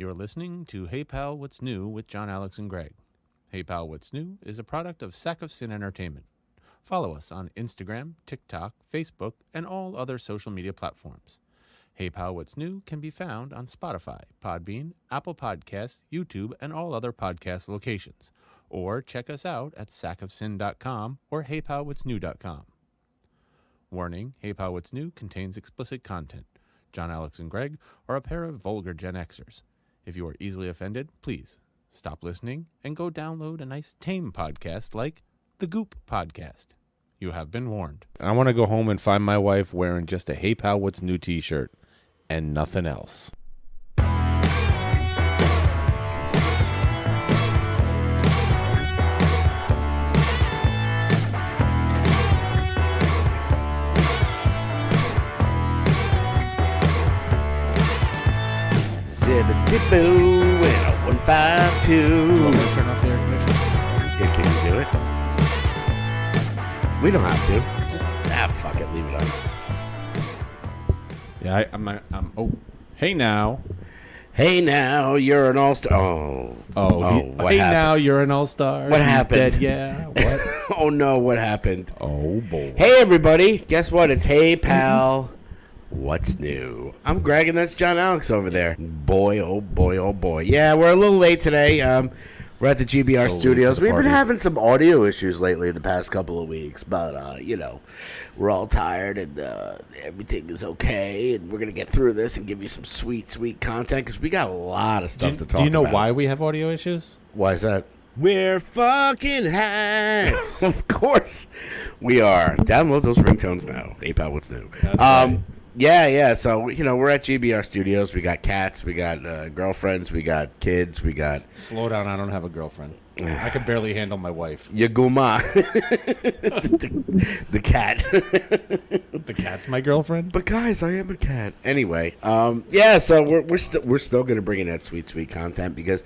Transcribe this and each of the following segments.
You're listening to Hey Pal, What's New with John, Alex, and Greg. Hey Pal, What's New is a product of Sack of Sin Entertainment. Follow us on Instagram, TikTok, Facebook, and all other social media platforms. Hey Pal, What's New can be found on Spotify, Podbean, Apple Podcasts, YouTube, and all other podcast locations. Or check us out at sackofsin.com or heypalwhatsnew.com. Warning, Hey Pal, What's New contains explicit content. John, Alex, and Greg are a pair of vulgar Gen Xers. If you are easily offended, please stop listening and go download a nice tame podcast like the Goop Podcast. You have been warned. I want to go home and find my wife wearing just a Hey Pal, What's New t-shirt and nothing else. Zibbity-boo and a 152. Turn off the air conditioner. Yeah, can you do it? We don't have to. Just, fuck it, leave it on. Yeah, oh, hey now. Hey now, you're an all-star. What Hey happened? now, you're an all-star. What He's happened? Dead. Yeah, what? Oh no, what happened? Oh, boy. Hey everybody, guess what? It's Hey Pal. What's new? I'm Greg, and that's John Alex over there. Boy, oh boy, oh boy. Yeah, we're a little late today. We're at the GBR So studios. late to the We've been party. having some audio issues lately the past couple of weeks, but, we're all tired, and everything is okay, and we're going to get through this and give you some sweet, sweet content, because we got a lot of stuff to talk about. Do you know why we have audio issues? Why is that? We're fucking hacks. Of course we are. Download those ringtones now. Hey, pal, what's new? That's right. Yeah. So, we're at GBR Studios. We got cats. We got girlfriends. We got kids. We got... Slow down, I don't have a girlfriend. I can barely handle my wife. Yaguma. the cat. The cat's my girlfriend? But guys, I am a cat. Anyway, so we're still going to bring in that sweet content because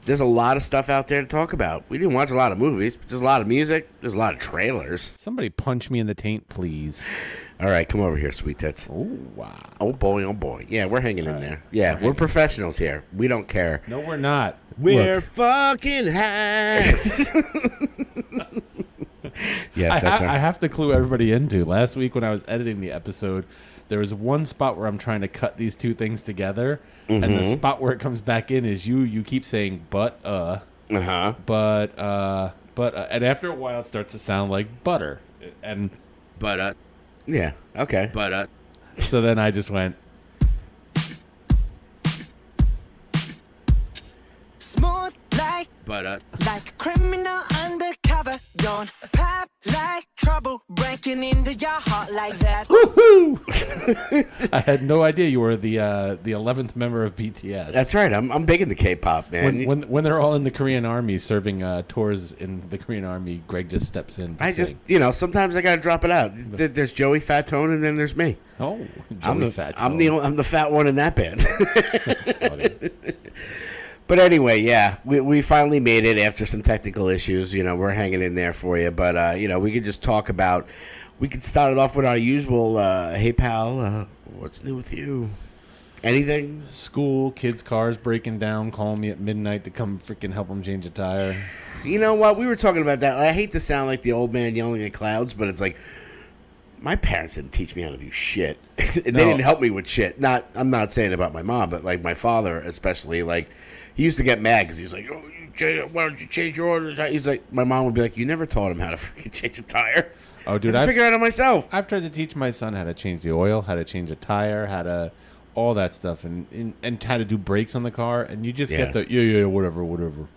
there's a lot of stuff out there to talk about. We didn't watch a lot of movies, but there's a lot of music. There's a lot of trailers. Somebody punch me in the taint, please. All right, come over here, sweet tits. Oh, wow. Oh boy. Yeah, we're hanging in there. Yeah, we're professionals here. We don't care. No, we're not. We're Look, fucking hacks. Yes, I have to clue everybody into. Last week when I was editing the episode, there was one spot where I'm trying to cut these two things together, and the spot where it comes back in is you keep saying but and after a while it starts to sound like butter, and yeah, okay. so then I just went, Smooth like like a criminal undercover. Don't pop like trouble breaking into your heart like that. woohoo! I had no idea you were the 11th member of BTS. That's right. I'm big into K-pop, man. When they're all in the Korean Army serving tours in the Korean Army, Greg just steps in. Sometimes I gotta drop it out. There's Joey Fatone, and then there's me. Oh, I'm Joey the Fatone. I'm the fat one in that band. That's funny. But anyway, yeah, we finally made it after some technical issues. We're hanging in there for you. But, we could just talk about... We could start it off with our usual, hey, pal, what's new with you? Anything? School, kids' cars breaking down, calling me at midnight to come freaking help them change a tire. You know what? We were talking about that. I hate to sound like the old man yelling at clouds, but it's like... My parents didn't teach me how to do shit. They didn't help me with shit. I'm not saying about my mom, but, like, my father especially, like... He used to get mad because he was like, why don't you change your order? He's like, my mom would be like, you never taught him how to freaking change a tire. Oh, dude, I figure it out myself. I've tried to teach my son how to change the oil, how to change a tire, how to all that stuff, and how to do brakes on the car, and you just get the whatever.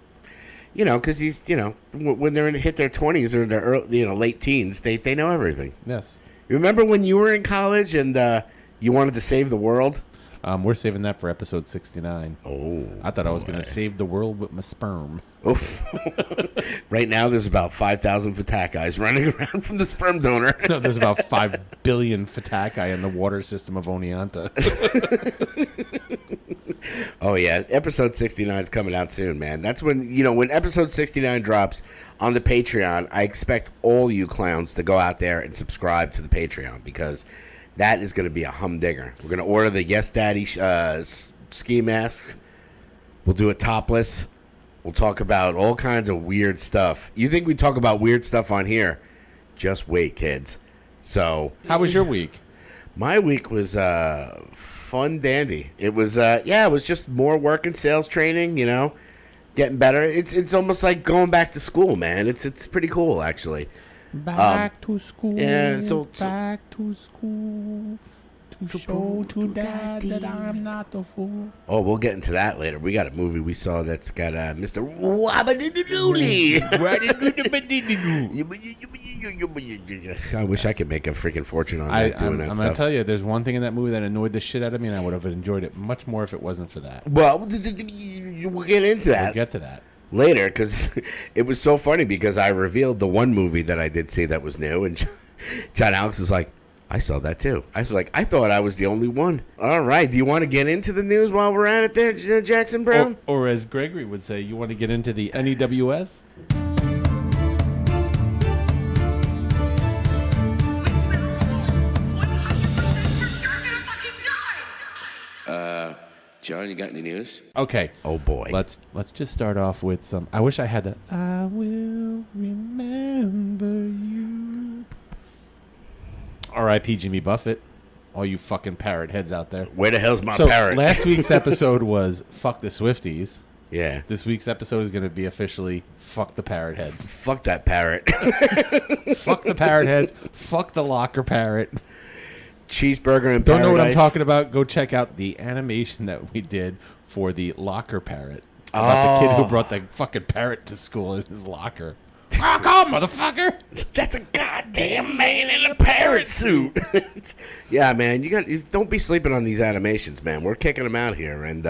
Because he's when they're hit their 20s or their early, late teens, they know everything. Yes. You remember when you were in college and you wanted to save the world? We're saving that for episode 69. Oh, I thought I was going to save the world with my sperm. Oof. Right now, there's about 5,000 Fatacais running around from the sperm donor. No, there's about 5 billion Fatacai in the water system of Oneonta. Oh, yeah. Episode 69 is coming out soon, man. That's when, when episode 69 drops on the Patreon, I expect all you clowns to go out there and subscribe to the Patreon because that is going to be a humdinger. We're going to order the Yes Daddy ski masks. We'll do it topless. We'll talk about all kinds of weird stuff. You think we talk about weird stuff on here? Just wait, kids. So, how was your week? My week was fun dandy. It was it was just more work and sales training, getting better. It's almost like going back to school, man. It's pretty cool, actually. Back to school. Yeah, back to school. To show to Dad that I'm not the fool. Oh, we'll get into that later. We got a movie we saw that's got Mr. Wabadoodly. I wish I could make a freaking fortune on that doing that I'm stuff. going to tell you, there's one thing in that movie that annoyed the shit out of me, and I would have enjoyed it much more if it wasn't for that. Well, we'll get into that. We'll get to that. Later, because it was so funny because I revealed the one movie that I did see that was new, and John Alex is like, I saw that too. I was like, I thought I was the only one. All right, do you want to get into the news while we're at it there, Jackson Brown? Or as Gregory would say, you want to get into the NEWS? John, you got any news? Okay. Oh boy. Let's just start off with some. I wish I had the. I will remember you. R.I.P. Jimmy Buffett. All you fucking parrot heads out there. Where the hell's my So parrot? last week's episode was fuck the Swifties. Yeah. This week's episode is going to be officially fuck the parrot heads. Fuck that parrot. Fuck the parrot heads. Fuck the locker parrot. Cheeseburger and Don't paradise. know what I'm talking about? Go check out the animation that we did for the locker parrot. About the kid who brought the fucking parrot to school in his locker. Rock on, motherfucker! That's a goddamn man in a parrot suit. Yeah, man, don't be sleeping on these animations, man. We're kicking them out here, and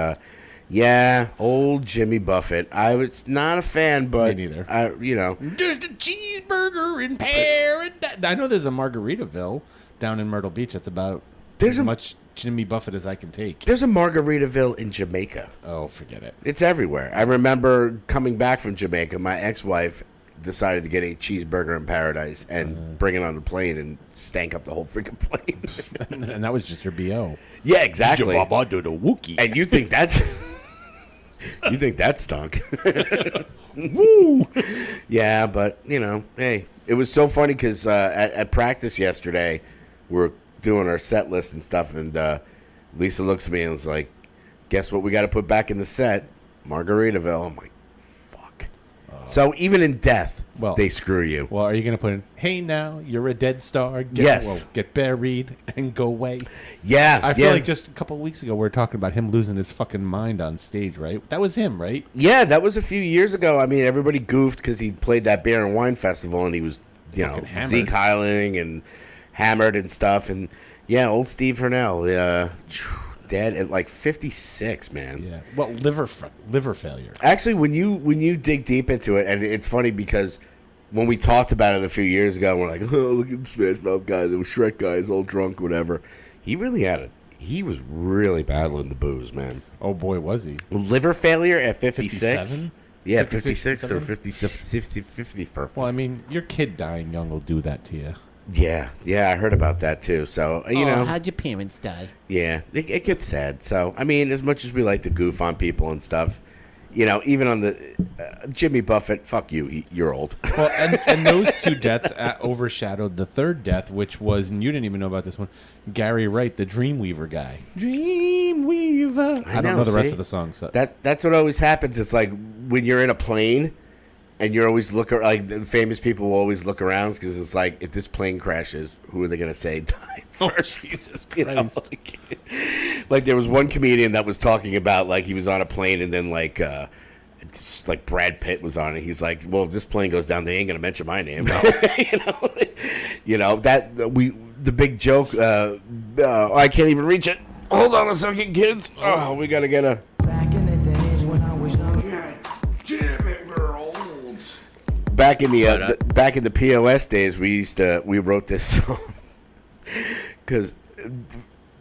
old Jimmy Buffett. I was not a fan, but Me neither. There's the cheeseburger in paradise. I know there's a Margaritaville down in Myrtle Beach. That's about as much Jimmy Buffett as I can take. There's a Margaritaville in Jamaica. Oh, forget it. It's everywhere. I remember coming back from Jamaica. My ex-wife decided to get a cheeseburger in paradise and bring it on the plane and stank up the whole freaking plane. And that was just your BO. Yeah, exactly. And you think that stunk. Woo! Yeah, but, hey, it was so funny because at practice yesterday, we're doing our set list and stuff, and Lisa looks at me and was like, guess what we got to put back in the set? Margaritaville. I'm like, fuck. So even in death, they screw you. Well, are you going to put in, hey, now, you're a dead star. Get buried and go away. Yeah. I feel like just a couple of weeks ago, we were talking about him losing his fucking mind on stage, right? That was him, right? Yeah, that was a few years ago. I mean, everybody goofed because he played that beer and wine festival, and he was, Zeke Heiling and hammered and stuff. And, yeah, old Steve Hurnell, dead at like 56, man. Yeah. Well, liver failure. Actually, when you dig deep into it, and it's funny because when we talked about it a few years ago, we're like, oh, look at the Smash Mouth guy, the Shrek guy is all drunk, whatever. He was really battling the booze, man. Oh, boy, was he. Liver failure at 56? 57? Yeah, 56 or 54. Well, I mean, your kid dying young will do that to you. Yeah, I heard about that too. So, how'd your parents die? Yeah, it gets sad. So, I mean, as much as we like to goof on people and stuff, even on the Jimmy Buffett, fuck you, you're old. Well, and those two deaths overshadowed the third death, which was, and you didn't even know about this one, Gary Wright, the Dreamweaver guy. Dreamweaver. I don't know the rest of the song. So. That's what always happens. It's like when you're in a plane and you're always like the famous people will always look around because it's like, if this plane crashes, who are they going to say died first? Oh, Jesus Christ. Like there was one comedian that was talking about like he was on a plane and then like Brad Pitt was on it. He's like, well, if this plane goes down, they ain't going to mention my name. No. The big joke. I can't even reach it. Hold on a second, kids. Oh, we got to get a. Back in the days when I was young. Damn it, we're old. Back in the POS days, we wrote this song because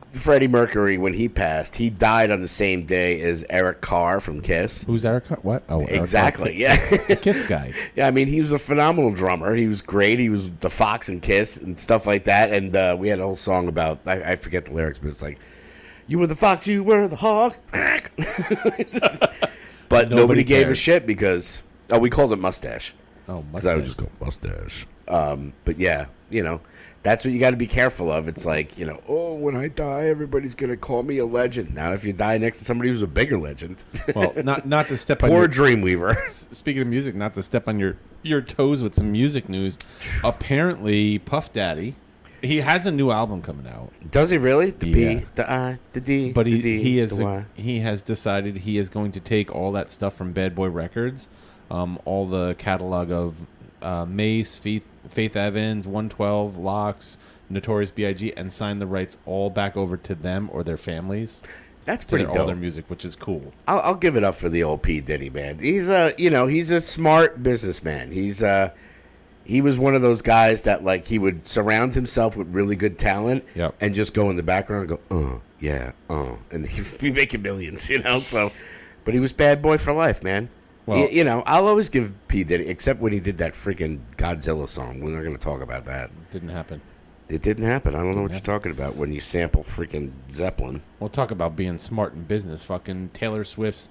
Freddie Mercury, when he passed, he died on the same day as Eric Carr from Kiss. Who's Eric Carr? What? Oh, exactly. Yeah, the Kiss guy. Yeah, I mean, he was a phenomenal drummer. He was great. He was the Fox and Kiss and stuff like that. And we had a whole song about I forget the lyrics, but it's like, you were the fox, you were the hawk. But nobody gave a cared. shit because we called it mustache. Oh, Because I would just go mustache. But yeah, that's what you got to be careful of. It's like, oh, when I die, everybody's going to call me a legend. Now, if you die next to somebody who's a bigger legend. Well, not to step on Poor your... Dreamweaver. Speaking of music, not to step on your toes with some music news. Apparently, Puff Daddy, he has a new album coming out. Does he really? The Yeah. B, the I, the D, But the D, he the Y. has decided he is going to take all that stuff from Bad Boy Records, all the catalog of Mace, Faith Evans, 112, Lox, Notorious B.I.G., and sign the rights all back over to them or their families. That's To pretty all dope. their music, which is cool. I'll give it up for the old P Diddy, man. He's he's a smart businessman. He was one of those guys that like he would surround himself with really good talent, Yep. and just go in the background and go, and he'd be making millions, So, but he was bad boy for life, man. Well- I'll always give P Diddy, except when he did that freaking Godzilla song. We're not going to talk about that. Didn't happen. It didn't happen. I don't know what happen. you're talking about when you sample freaking Zeppelin. We'll talk about being smart in business. Fucking Taylor Swift's,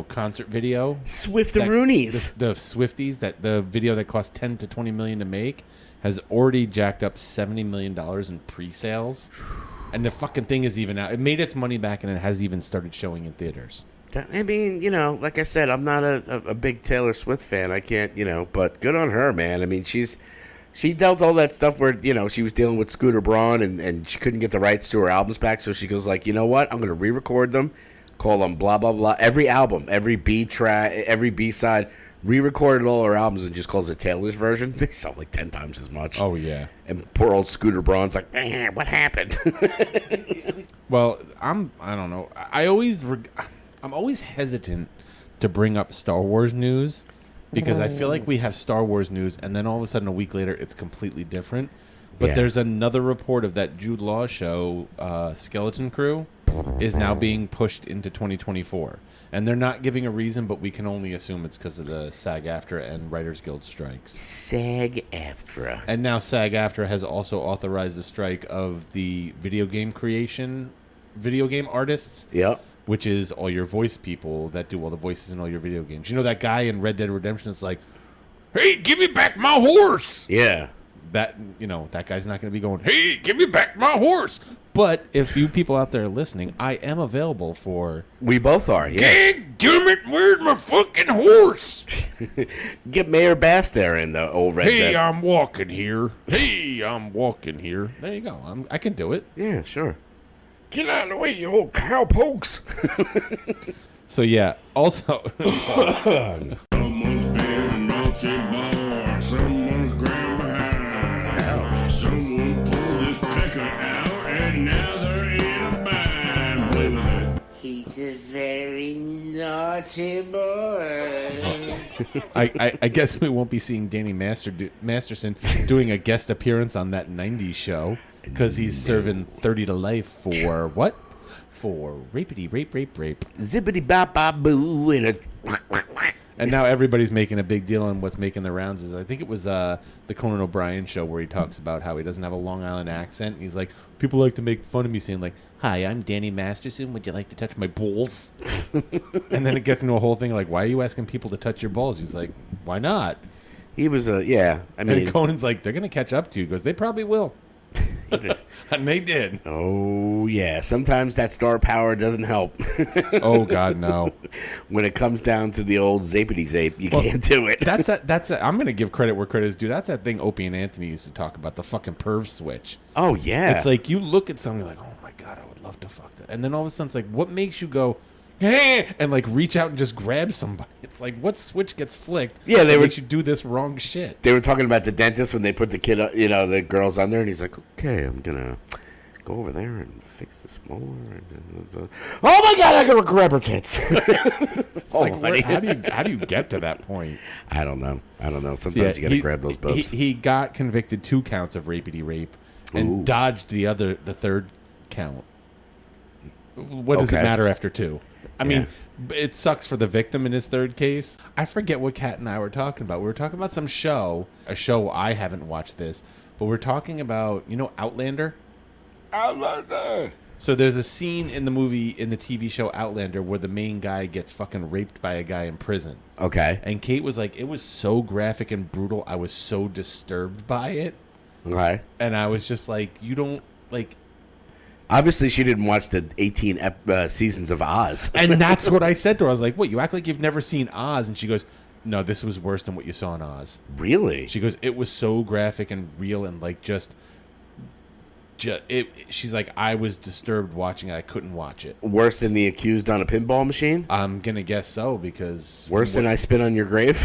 concert video. Swift the Roonies. The Swifties, that the video that cost $10 to $20 million to make, has already jacked up $70 million in pre-sales. And the fucking thing is even out. It made its money back, and it has even started showing in theaters. I mean, like I said, I'm not a big Taylor Swift fan. I can't, but good on her, man. I mean, she dealt all that stuff where, she was dealing with Scooter Braun and she couldn't get the rights to her albums back. So she goes like, you know what? I'm going to re-record them, call them blah, blah, blah. Every album, every B track, every B-side, re-recorded all her albums and just calls it Taylor's version. They sell like 10 times as much. Oh, yeah. And poor old Scooter Braun's like, what happened? Well, I don't know. I'm always hesitant to bring up Star Wars news because I feel like we have Star Wars news and then all of a sudden a week later it's completely different. But Yeah. there's another report of that Jude Law show, Skeleton Crew, is now being pushed into 2024. And they're not giving a reason, but we can only assume it's because of the SAG-AFTRA and Writers Guild strikes. SAG-AFTRA. And now SAG-AFTRA has also authorized the strike of the video game artists. Yep. Which is all your voice people that do all the voices in all your video games. You know that guy in Red Dead Redemption is like, hey, give me back my horse. Yeah. That guy's not going to be going, hey, give me back my horse. But if you people out there listening, I am available for... We both are, yes. Damn it, where's my fucking horse? Get Mayor Bass there in the old Red Dead. Hey, I'm walking here. Hey, I'm walking here. There you go. I can do it. Yeah, sure. Get out of the way, you old cowpokes. So, yeah, also... Someone's been naughty boy. Someone's grand behind. Someone pulled his pecker out, and now they're in a bind. Play with it. He's a very naughty boy. I guess we won't be seeing Danny Masterson doing a guest appearance on that 90s show because he's serving 30 to life for what? For rape. Zippity bop bop boo in a. And now everybody's making a big deal, and what's making the rounds is I think it was the Conan O'Brien show where he talks about how he doesn't have a Long Island accent. And he's like, people like to make fun of me saying like, hi, I'm Danny Masterson. Would you like to touch my balls? And then it gets into a whole thing like, why are you asking people to touch your balls? He's like, why not? He was yeah. I mean, And Conan's like, they're going to catch up to you. He goes, they probably will. And they did. oh yeah. Sometimes that star power doesn't help. Oh, God, no. When it comes down to the old zappity zape, you can't do it. I'm going to give credit where credit is due. That's that thing Opie and Anthony used to talk about, the fucking perv switch. Oh yeah. It's like you look at something like, oh, my God, I would love to fuck that. And then all of a sudden it's like, what makes you go, hey, and like reach out and just grab somebody? It's like, what switch gets flicked? Yeah, they makes you do this wrong shit. They were talking about the dentist when they put the kid, the girls on there, and he's like, okay, I'm gonna go over there and fix this molar. Oh my God, I gotta grab her tits. It's like, how do you get to that point? I don't know. Sometimes Yeah, you gotta grab those boobs. He got convicted 2 counts of rape and Ooh. dodged the third count. What does it Okay. matter after 2? I mean, it sucks for the victim in his third case. I forget what Kat and I were talking about. We were talking about some show, a show I haven't watched this, but we're talking about, Outlander? Outlander. So there's a scene in the movie, in the TV show Outlander, where the main guy gets fucking raped by a guy in prison. Okay. And Kate was like, it was so graphic and brutal. I was so disturbed by it. Okay. And I was just like, you don't, like... Obviously, she didn't watch the 18 seasons of Oz. And that's what I said to her. I was like, what, you act like you've never seen Oz? And she goes, no, this was worse than what you saw in Oz. Really? She goes, it was so graphic and real and like she's like, I was disturbed watching it. I couldn't watch it. Worse than The Accused on a pinball machine? I'm going to guess so, because... Worse than I Spit on Your Grave?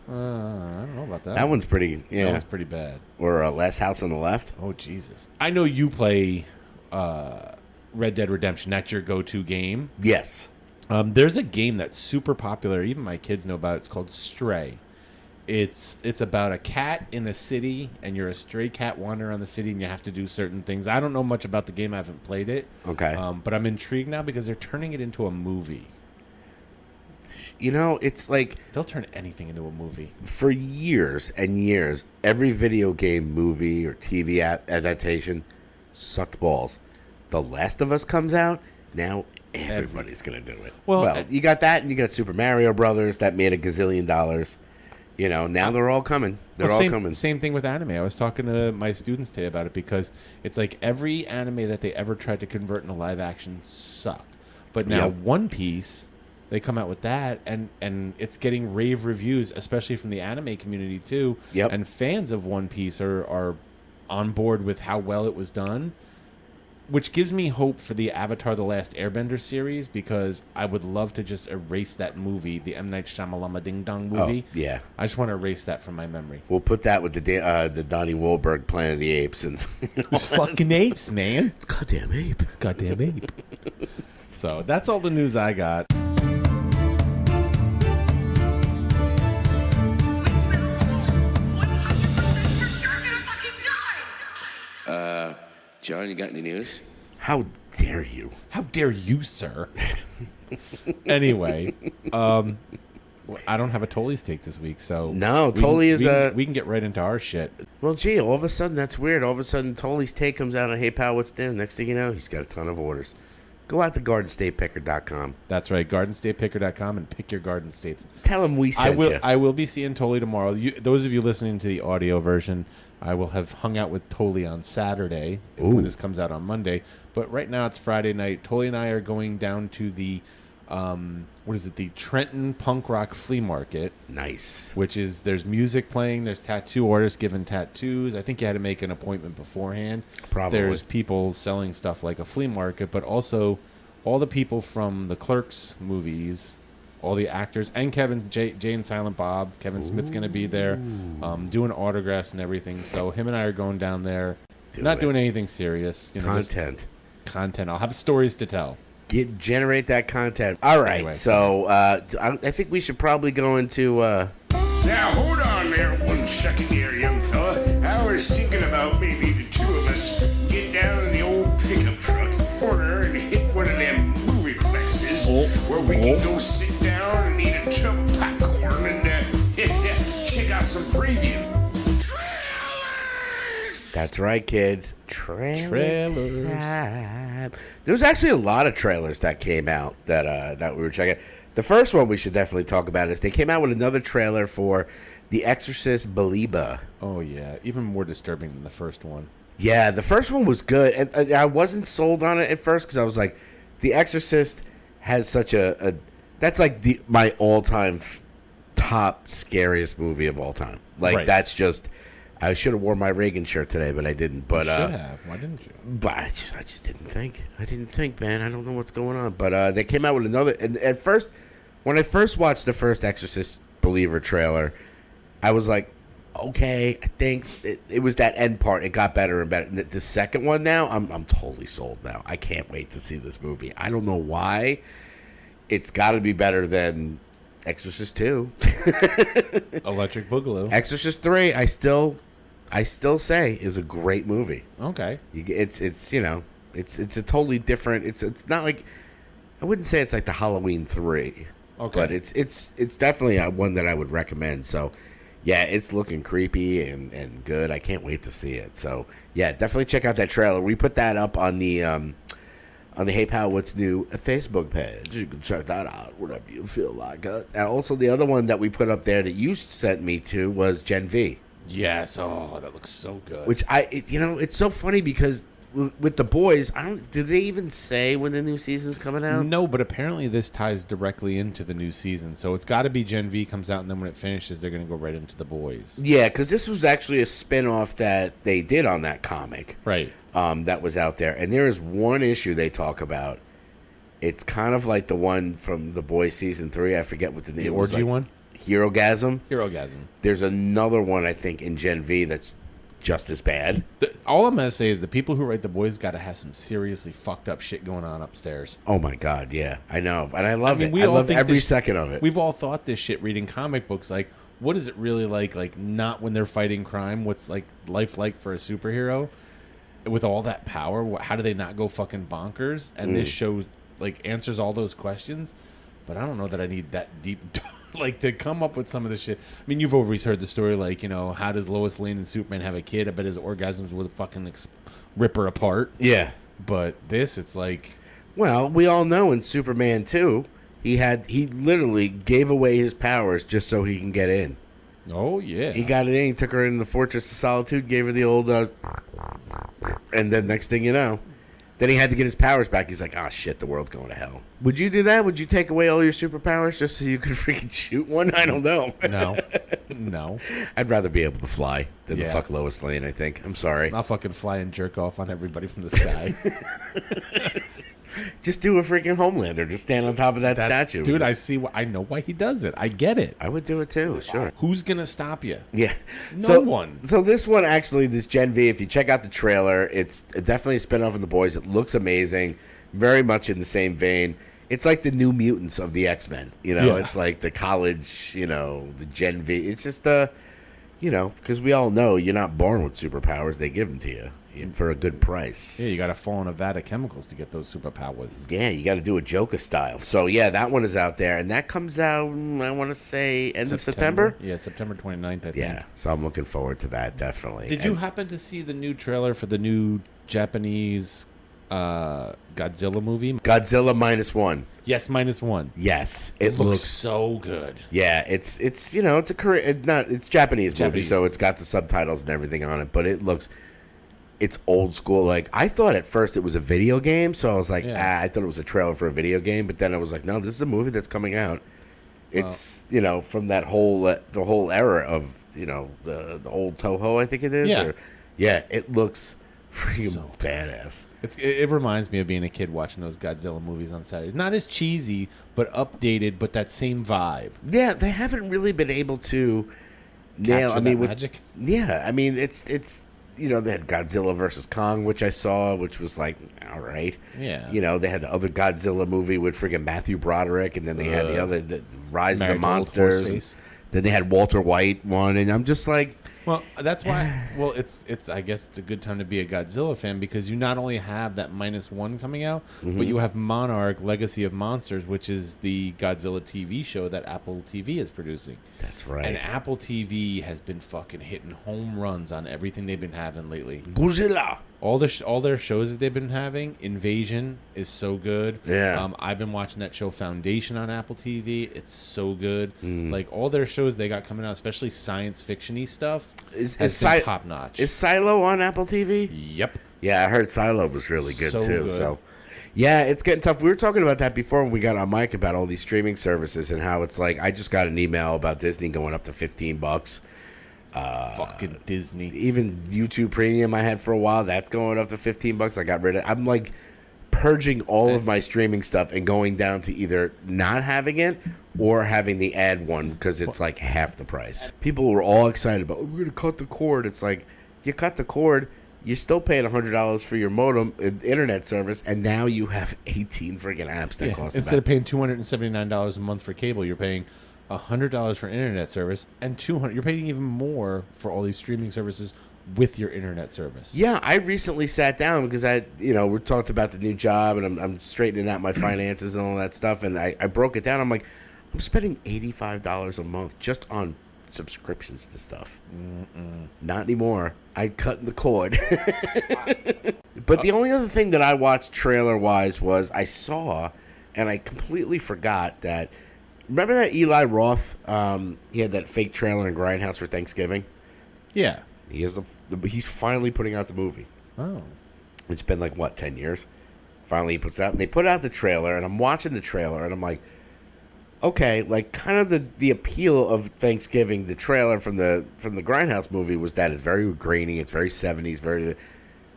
I don't know about that. That one's pretty, yeah. That one's pretty bad. Or Last House on the Left? Oh, Jesus. I know you play Red Dead Redemption. That's your go-to game. Yes. There's a game that's super popular. Even my kids know about it. It's called Stray. It's about a cat in a city, and you're a stray cat wandering around the city, and you have to do certain things. I don't know much about the game. I haven't played it. Okay. But I'm intrigued now because they're turning it into a movie. You know, it's like... They'll turn anything into a movie. For years and years, every video game, movie, or TV adaptation sucked balls. The Last of Us comes out, now everybody's going to do it. Well, you got that, and you got Super Mario Brothers that made $1 gazillion. You know, now they're all coming. They're all coming. Same thing with anime. I was talking to my students today about it because it's like every anime that they ever tried to convert into live action sucked. But now One Piece, they come out with that, and it's getting rave reviews, especially from the anime community too. Yep. And fans of One Piece are on board with how well it was done, which gives me hope for the Avatar: The Last Airbender series, because I would love to just erase that movie, the M. Night Shyamalan Ding Dong movie. Oh, yeah. I just want to erase that from my memory. We'll put that with the Donnie Wahlberg Planet of the Apes. And It's fucking apes, man. It's goddamn ape. It's goddamn ape. So that's all the news I got. John, you got any news? How dare you? How dare you, sir? Anyway, I don't have a Tolly's take this week, so No, Tolly is we can get right into our shit. Well, gee, all of a sudden, that's weird. All of a sudden, Tolly's take comes out on Hey Pal, what's new? Next thing you know, he's got a ton of orders. Go out to GardenStatePicker.com. That's right, GardenStatePicker.com, and pick your garden states. Tell him we sent you. I will be seeing Tolly tomorrow. Those of you listening to the audio version, I will have hung out with Tolly on Saturday when this comes out on Monday. But right now it's Friday night. Tolly and I are going down to the the Trenton Punk Rock Flea Market. Nice. Which is, there's music playing, there's tattoo artists giving tattoos. I think you had to make an appointment beforehand. Probably. There's people selling stuff like a flea market, but also all the people from the Clerks movies, all the actors, and Jay and Silent Bob. Kevin Smith's going to be there doing autographs and everything. So him and I are going down there, doing anything serious. You know, content. I'll have stories to tell. Generate that content. All right. Anyway, so I think we should probably go into... Now, hold on there 1 second here, young fella. I was thinking about maybe the two of us get down in the old pickup truck corner and hit one of them movie places where we can go sit down and eat a chunk of popcorn and check out some preview. That's right, kids. Trailers. Time. There was actually a lot of trailers that came out that we were checking. The first one we should definitely talk about is they came out with another trailer for The Exorcist Belieber. Oh, yeah. Even more disturbing than the first one. Yeah, the first one was good. And I wasn't sold on it at first because I was like, The Exorcist has such a that's like my all-time top scariest movie of all time. Like, right. That's just... I should have worn my Reagan shirt today, but I didn't. But you should have. Why didn't you? But I just didn't think. Man. I don't know what's going on. But they came out with another. And at first, when I first watched the first Exorcist Believer trailer, I was like, okay, I think it was that end part. It got better and better. The second one now, I'm totally sold now. I can't wait to see this movie. I don't know why. It's got to be better than Exorcist 2. Electric Boogaloo. Exorcist 3, I still say is a great movie. Okay. It's a totally different. It's not like, I wouldn't say it's like the Halloween 3. Okay. But it's definitely one that I would recommend. So, yeah, it's looking creepy and good. I can't wait to see it. So, Yeah, definitely check out that trailer. We put that up on the Hey Pal What's New Facebook page. You can check that out whenever you feel like it. And also the other one that we put up there that you sent me to was Gen V. Yes. Oh, that looks so good. Which it's so funny because with the boys, do they even say when the new season's coming out? No, but apparently this ties directly into the new season. So it's got to be Gen V comes out, and then when it finishes, they're going to go right into the boys. Yeah, because this was actually a spin-off that they did on that comic. Right. That was out there. And there is one issue they talk about. It's kind of like the one from The Boys Season 3. I forget what the name was. The orgy one? Herogasm. There's another one, I think, in Gen V that's just as bad. All I'm going to say is the people who write The Boys got to have some seriously fucked up shit going on upstairs. Oh, my God, yeah. I know. And I love it. We I all love think every second of it. We've all thought this shit reading comic books. Like, what is it really like? Like, not when they're fighting crime. What's, like, life like for a superhero? With all that power, how do they not go fucking bonkers? And this show, like, answers all those questions. But I don't know that I need that deep, like, to come up with some of this shit. I mean, you've always heard the story, like, you know, how does Lois Lane and Superman have a kid? I bet his orgasms would fucking rip her apart. Yeah. But this, it's like... Well, we all know in Superman 2, he literally gave away his powers just so he can get in. Oh, yeah. He got it in, he took her in the Fortress of Solitude, gave her the old... and then next thing you know... Then he had to get his powers back. He's like, oh, shit, the world's going to hell. Would you do that? Would you take away all your superpowers just so you could freaking shoot one? I don't know. No. I'd rather be able to fly than to fuck Lois Lane, I think. I'm sorry. I'll fucking fly and jerk off on everybody from the sky. Just do a freaking Homelander. Just stand on top of that statue. Dude, I know why he does it. I get it. I would do it too, sure. Who's going to stop you? Yeah. No one. So this one, actually, this Gen V, if you check out the trailer, it's definitely a spinoff of The Boys. It looks amazing. Very much in the same vein. It's like the New Mutants of the X-Men. You know, It's like the college, you know, the Gen V. It's just, you know, because we all know you're not born with superpowers. They give them to you for a good price. Yeah, you got to fall in a vat of chemicals to get those superpowers. Yeah, you got to do a Joker style. So, yeah, that one is out there. And that comes out, I want to say, end of September? Yeah, September 29th, I think. Yeah, so I'm looking forward to that, definitely. Did you happen to see the new trailer for the new Japanese Godzilla movie? Godzilla -1. Yes, -1. Yes, it looks so good. Yeah, it's you know, it's a Korean, it's Japanese movie, so it's got the subtitles and everything on it, but it's old school. Like, I thought at first it was a video game, so I was like, I thought it was a trailer for a video game, but then I was like, no, this is a movie that's coming out. It's, you know, from that the whole era of, you know, the old Toho, I think it is. Yeah. It looks freaking badass. It reminds me of being a kid watching those Godzilla movies on Saturdays. Not as cheesy, but updated, but that same vibe. Yeah, they haven't really been able to nail. Capture that magic. Yeah, I mean, it's you know, they had Godzilla versus Kong, which I saw, which was like, all right. Yeah. You know, they had the other Godzilla movie with friggin' Matthew Broderick, and then they had the Rise of the Monsters. Then they had Walter White one, and I'm just like... Well, that's why... Well, it's I guess it's a good time to be a Godzilla fan, because you not only have that -1 coming out, but you have Monarch Legacy of Monsters, which is the Godzilla TV show that Apple TV is producing. That's right. And Apple TV has been fucking hitting home runs on everything they've been having lately. Godzilla! All their shows that they've been having, Invasion is so good. Yeah. I've been watching that show Foundation on Apple TV. It's so good. Like, all their shows they got coming out, especially science fiction-y stuff, has been top notch. Is Silo on Apple TV? Yep. Yeah, I heard Silo was really good So too. good. So, yeah, it's getting tough. We were talking about that before when we got on mic about all these streaming services and how it's like, I just got an email about Disney going up to $15. Fucking Disney. Even YouTube Premium I had for a while, that's going up to $15. I got rid of. I'm like purging all of my streaming stuff and going down to either not having it or having the ad one because it's like half the price. People were all excited about, we're gonna cut the cord. It's like, you cut the cord, you're still paying $100 for your modem internet service, and now you have 18 freaking apps that cost. Instead of paying $279 a month for cable, you're paying $100 for internet service, and $200. You're paying even more for all these streaming services with your internet service. Yeah, I recently sat down because we talked about the new job, and I'm straightening out my finances and all that stuff, and I broke it down. I'm like, I'm spending $85 a month just on subscriptions to stuff. Not anymore. I cut the cord. But the only other thing that I watched trailer-wise was I saw, and I completely forgot that. Remember that Eli Roth? He had that fake trailer in Grindhouse for Thanksgiving. Yeah. He's finally putting out the movie. Oh. It's been like, what, 10 years? Finally he puts it out. And they put out the trailer, and I'm watching the trailer, and I'm like, okay, like kind of the appeal of Thanksgiving, the trailer from the Grindhouse movie was that it's very grainy, it's very 70s, very...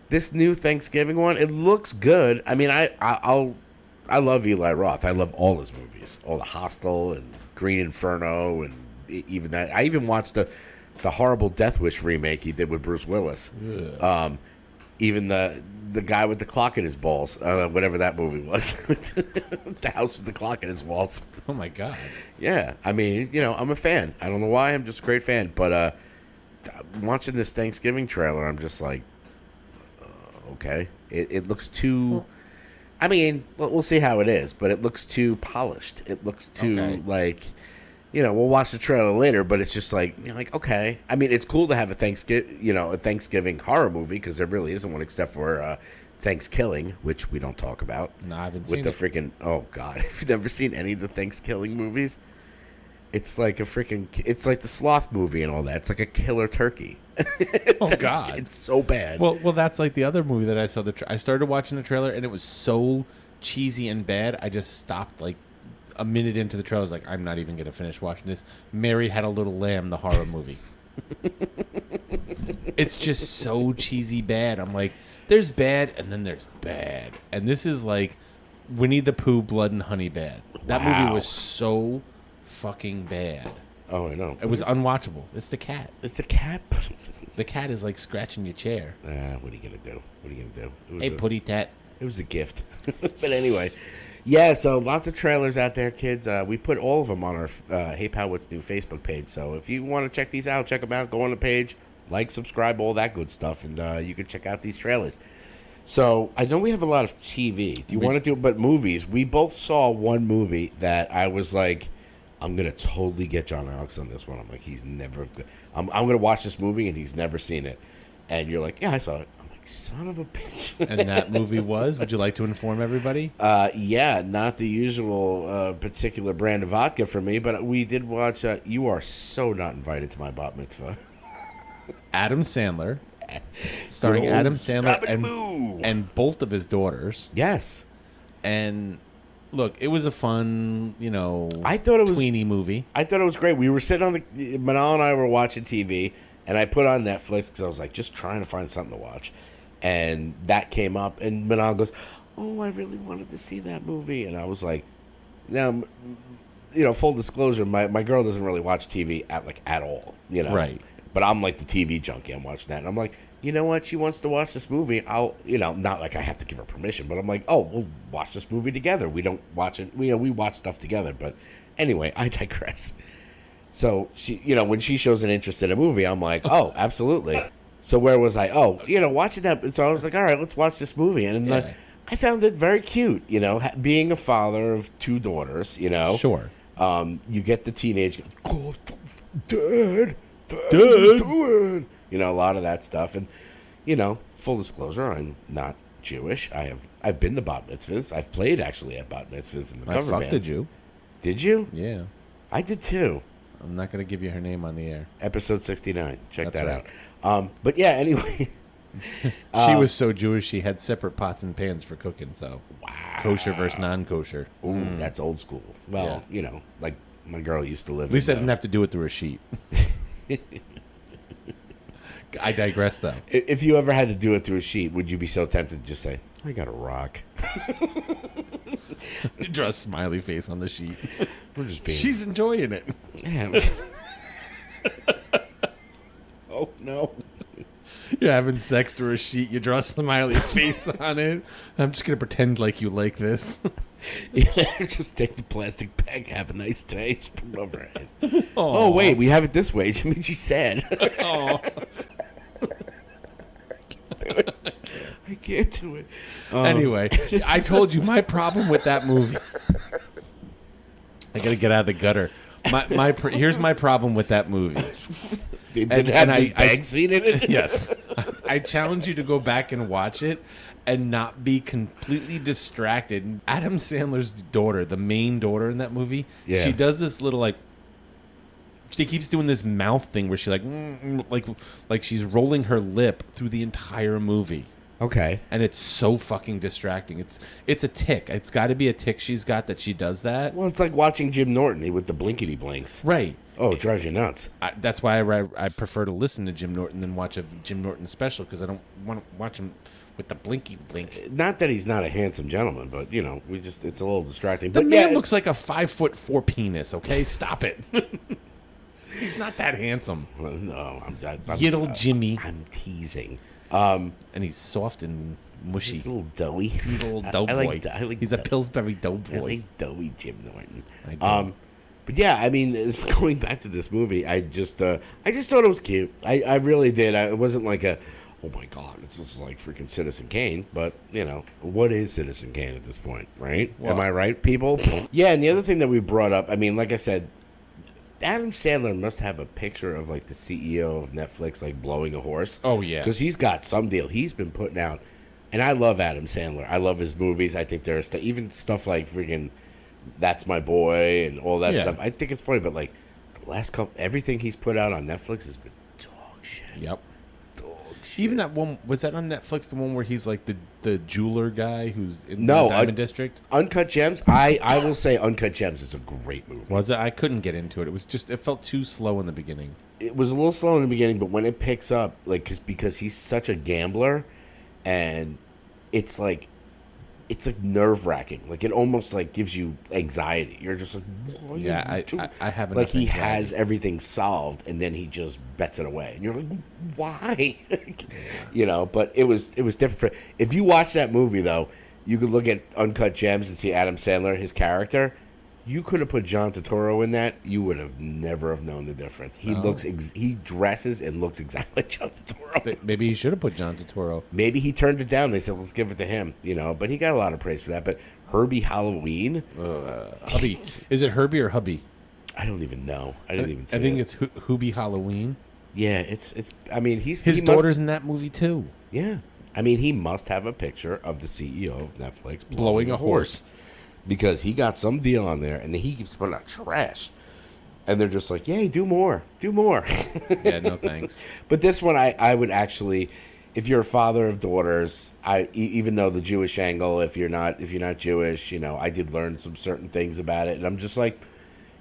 This new Thanksgiving one, it looks good. I mean, I love Eli Roth. I love all his movies. All the Hostel and Green Inferno and even that. I even watched the horrible Death Wish remake he did with Bruce Willis. Even the guy with the clock in his balls, whatever that movie was. The house with the clock in his walls. Oh, my God. Yeah. I mean, I'm a fan. I don't know why. I'm just a great fan. But watching this Thanksgiving trailer, I'm just like, okay. It looks too... I mean, we'll see how it is, but it looks too polished. It looks too, we'll watch the trailer later, but it's just like, okay. I mean, it's cool to have a Thanksgiving horror movie, because there really isn't one except for Thanksgiving, which we don't talk about. No, I haven't seen it. With the freaking, oh, God. If you've never seen any of the Thanksgiving movies, it's like it's like the Sloth movie and all that. It's like a killer turkey. Oh, God. It's so bad. Well, that's like the other movie that I saw. I started watching the trailer, and it was so cheesy and bad, I just stopped like a minute into the trailer. I was like, I'm not even going to finish watching this. Mary Had a Little Lamb, the horror movie. It's just so cheesy bad. I'm like, there's bad, and then there's bad. And this is like Winnie the Pooh, Blood and Honey bad. That movie was so fucking bad. Oh, I know. It was unwatchable. It's the cat. It's the cat? The cat is like scratching your chair. What are you going to do? Hey, putty tat. It was a gift. But anyway, yeah, so lots of trailers out there, kids. We put all of them on our Hey Pal What's New Facebook page. So if you want to check these out, check them out. Go on the page, like, subscribe, all that good stuff. And you can check out these trailers. So I know we have a lot of TV. Do you want to do but movies? We both saw one movie that I was like, I'm going to totally get John Alex on this one. I'm like, he's never... I'm going to watch this movie, and he's never seen it. And you're like, yeah, I saw it. I'm like, son of a bitch. And that movie was? Would you like to inform everybody? Yeah, not the usual particular brand of vodka for me, but we did watch... You Are So Not Invited to My Bat Mitzvah. Adam Sandler. Starring Adam Sandler and both of his daughters. Yes. And... Look, it was a fun, I thought it was tweeny movie. I thought it was great. We were sitting on Manal and I were watching TV, and I put on Netflix because I was like, just trying to find something to watch. And that came up, and Manal goes, oh, I really wanted to see that movie. And I was like, now, full disclosure, my girl doesn't really watch TV at all, Right. But I'm like the TV junkie. I'm watching that, and I'm like, you know what? She wants to watch this movie. I'll, not like I have to give her permission, but I'm like, oh, we'll watch this movie together. We don't watch it. We watch stuff together. But anyway, I digress. So she, when she shows an interest in a movie, I'm like, oh, absolutely. So where was I? Oh, watching that. So I was like, all right, let's watch this movie. And I found it very cute, being a father of two daughters, Sure. You get the teenage, oh, Dad. A lot of that stuff. And, full disclosure, I'm not Jewish. I've been to bat mitzvahs. I've played, actually, at bat mitzvahs in the cover band. I fucked a Jew. Did you? Yeah. I did, too. I'm not going to give you her name on the air. Episode 69. Check That's that right. out. But, yeah, anyway. She was so Jewish, she had separate pots and pans for cooking, so. Wow. Kosher versus non-kosher. Ooh, that's old school. Well, like my girl used to live At least I didn't have to do it through a sheet. I digress, though. If you ever had to do it through a sheet, would you be so tempted to just say, I got a rock? Draw a smiley face on the sheet. We're just being... She's enjoying it. Yeah. Oh, no. You're having sex through a sheet. You draw a smiley face on it. I'm just going to pretend like you like this. Yeah, just take the plastic bag, have a nice day, just put it over her head. Oh, wait, we have it this way. I mean, she's sad. Oh. I can't do it. Anyway, I told you my problem with that movie. I got to get out of the gutter. Here's my problem with that movie. Did it have this bag scene in it? Yes. I challenge you to go back and watch it and not be completely distracted. Adam Sandler's daughter, the main daughter in that movie, she does this little like. She keeps doing this mouth thing where she like she's rolling her lip through the entire movie. Okay. And it's so fucking distracting. It's a tick. It's got to be a tick she's got that she does that. Well, it's like watching Jim Norton with the blinkety blinks. Right. Oh, it drives you nuts. That's why I prefer to listen to Jim Norton than watch a Jim Norton special, because I don't want to watch him with the blinky blink. Not that he's not a handsome gentleman, but it's a little distracting. The But man looks like a 5'4" penis. Okay, stop it. He's not that handsome. Well, no, Little Jimmy. I'm teasing. And he's soft and mushy. He's a little doughy. He's a little doughboy. I like He's a Pillsbury doughboy. I like doughy Jim Norton. I do. But yeah, I mean, going back to this movie, I just thought it was cute. I really did. It wasn't like oh my God, it's just like freaking Citizen Kane. But what is Citizen Kane at this point, right? Well, am I right, people? Yeah, and the other thing that we brought up, I mean, like I said, Adam Sandler must have a picture of like the CEO of Netflix like blowing a horse. Oh yeah, because he's got some deal he's been putting out, and I love Adam Sandler. I love his movies. I think there's even stuff like freaking That's My Boy and all that stuff. I think it's funny, but like the last couple, everything he's put out on Netflix has been dog shit. Yep. Dog shit. Even that one, was that on Netflix? The one where he's like the jeweler guy who's in the Diamond District. Uncut Gems. I will say Uncut Gems is a great movie. Was it? I couldn't get into it. It felt too slow in the beginning. It was a little slow in the beginning, but when it picks up, like because he's such a gambler, and it's like nerve-wracking. Like it almost like gives you anxiety. You're just like, what I haven't. Like he has everything solved, and then he just bets it away, and you're like, why? But it was different. If you watch that movie though, you could look at Uncut Gems and see Adam Sandler, his character. You could have put John Turturro in that. You would have never have known the difference. He he dresses and looks exactly like John Turturro. Maybe he should have put John Turturro. Maybe he turned it down. They said, let's give it to him, But he got a lot of praise for that. But Herbie Halloween. Hubby. Is it Herbie or Hubby? I don't even know. I didn't even see it. I think it's Hubie Halloween. Yeah, it's. I mean, his daughter's in that movie too. Yeah. I mean, he must have a picture of the CEO of Netflix blowing a horse. Because he got some deal on there, and then he keeps putting out trash. And they're just like, yay, do more. Yeah, no thanks. But this one, I would actually, if you're a father of daughters, even though the Jewish angle, if you're not Jewish, I did learn some certain things about it. And I'm just like,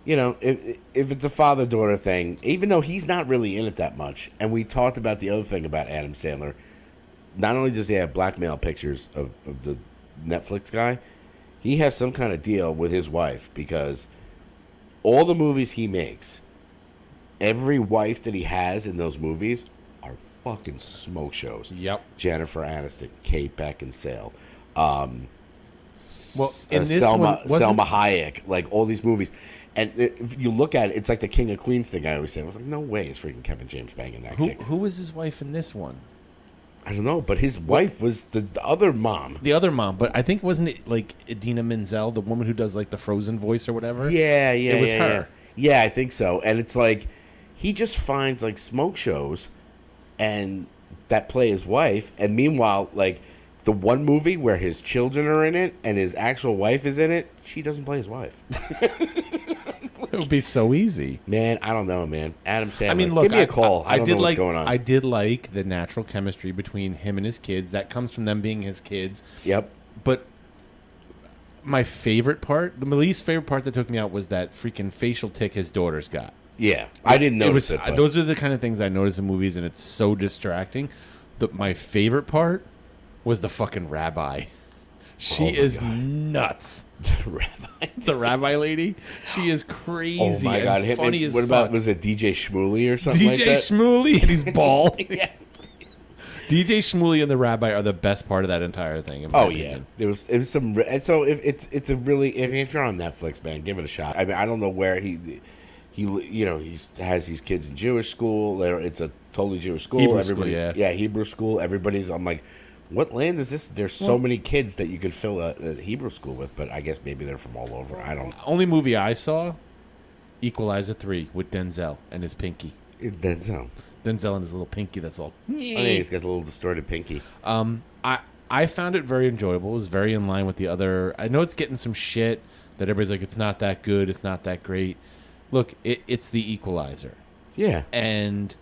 if it's a father-daughter thing, even though he's not really in it that much, and we talked about the other thing about Adam Sandler, not only does he have blackmail pictures of the Netflix guy, he has some kind of deal with his wife, because all the movies he makes, every wife that he has in those movies are fucking smoke shows. Yep. Jennifer Aniston, Kate Beckinsale, in this Selma one, Hayek, like all these movies. And if you look at it, it's like the King of Queens thing I always say. I was like, no way is freaking Kevin James banging that chick. Who was his wife in this one? I don't know, but his wife was the other mom. The other mom, but I think wasn't it like Idina Menzel, the woman who does like the Frozen voice or whatever? Yeah, it was her. Yeah, I think so. And it's like he just finds like smoke shows and that play his wife, and meanwhile, like the one movie where his children are in it and his actual wife is in it, she doesn't play his wife. It would be so easy. Man, I don't know, man. Adam Sandler. I mean, look, give me a call. I don't know what's going on. I did like the natural chemistry between him and his kids. That comes from them being his kids. Yep. But my favorite part, the least favorite part that took me out was that freaking facial tick his daughter's got. Yeah. I didn't notice it. Those are the kind of things I notice in movies, and it's so distracting. My favorite part was the fucking rabbi. She is nuts. The rabbi. The rabbi lady. She is crazy. Oh my God. And funny as what fuck. about, was it DJ Shmuley or something like that? DJ Shmuley, and he's bald. Yeah. DJ Shmuley and the rabbi are the best part of that entire thing. Oh yeah, it was some. And so it's a really, if you're on Netflix, man, give it a shot. I mean, I don't know where he has these kids in Jewish school. It's a totally Jewish school. Hebrew Everybody's school, yeah. Hebrew school. Everybody's. I'm like, what land is this? There's so many kids that you could fill a Hebrew school with, but I guess maybe they're from all over. I don't know. Only movie I saw Equalizer 3 with Denzel and his pinky. Denzel. Denzel and his little pinky that's all... I think he's got a little distorted pinky. I found it very enjoyable. It was very in line with the other... I know it's getting some shit that everybody's like, it's not that good, it's not that great. Look, it's the Equalizer. Yeah. And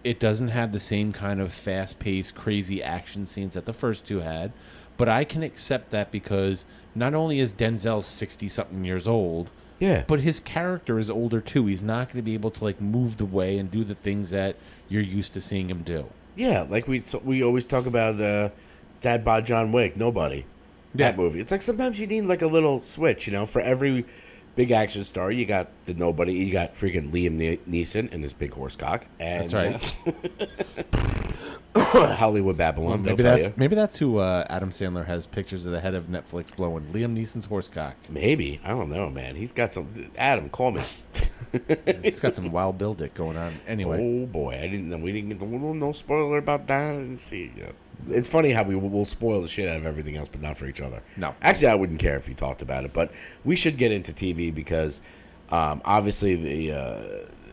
it doesn't have the same kind of fast-paced, crazy action scenes that the first two had. But I can accept that because not only is Denzel 60-something years old... Yeah. But his character is older, too. He's not going to be able to, like, move the way and do the things that you're used to seeing him do. Yeah, like we always talk about Dad Bod John Wick, Nobody. That movie. It's like sometimes you need, like, a little switch, you know? For every big action star, you got the Nobody. You got freaking Liam Neeson and his big horse cock. And, that's right. Hollywood Babylon. Maybe that's who Adam Sandler has pictures of the head of Netflix blowing. Liam Neeson's horse cock. Maybe. I don't know, man. He's got some... Adam, call me. He's got some Wild Bill dick going on. Anyway. Oh, boy. I didn't know. We didn't get no spoiler about that. I didn't see it yet. It's funny how we'll spoil the shit out of everything else, but not for each other. No. Actually, I wouldn't care if you talked about it, but we should get into TV because obviously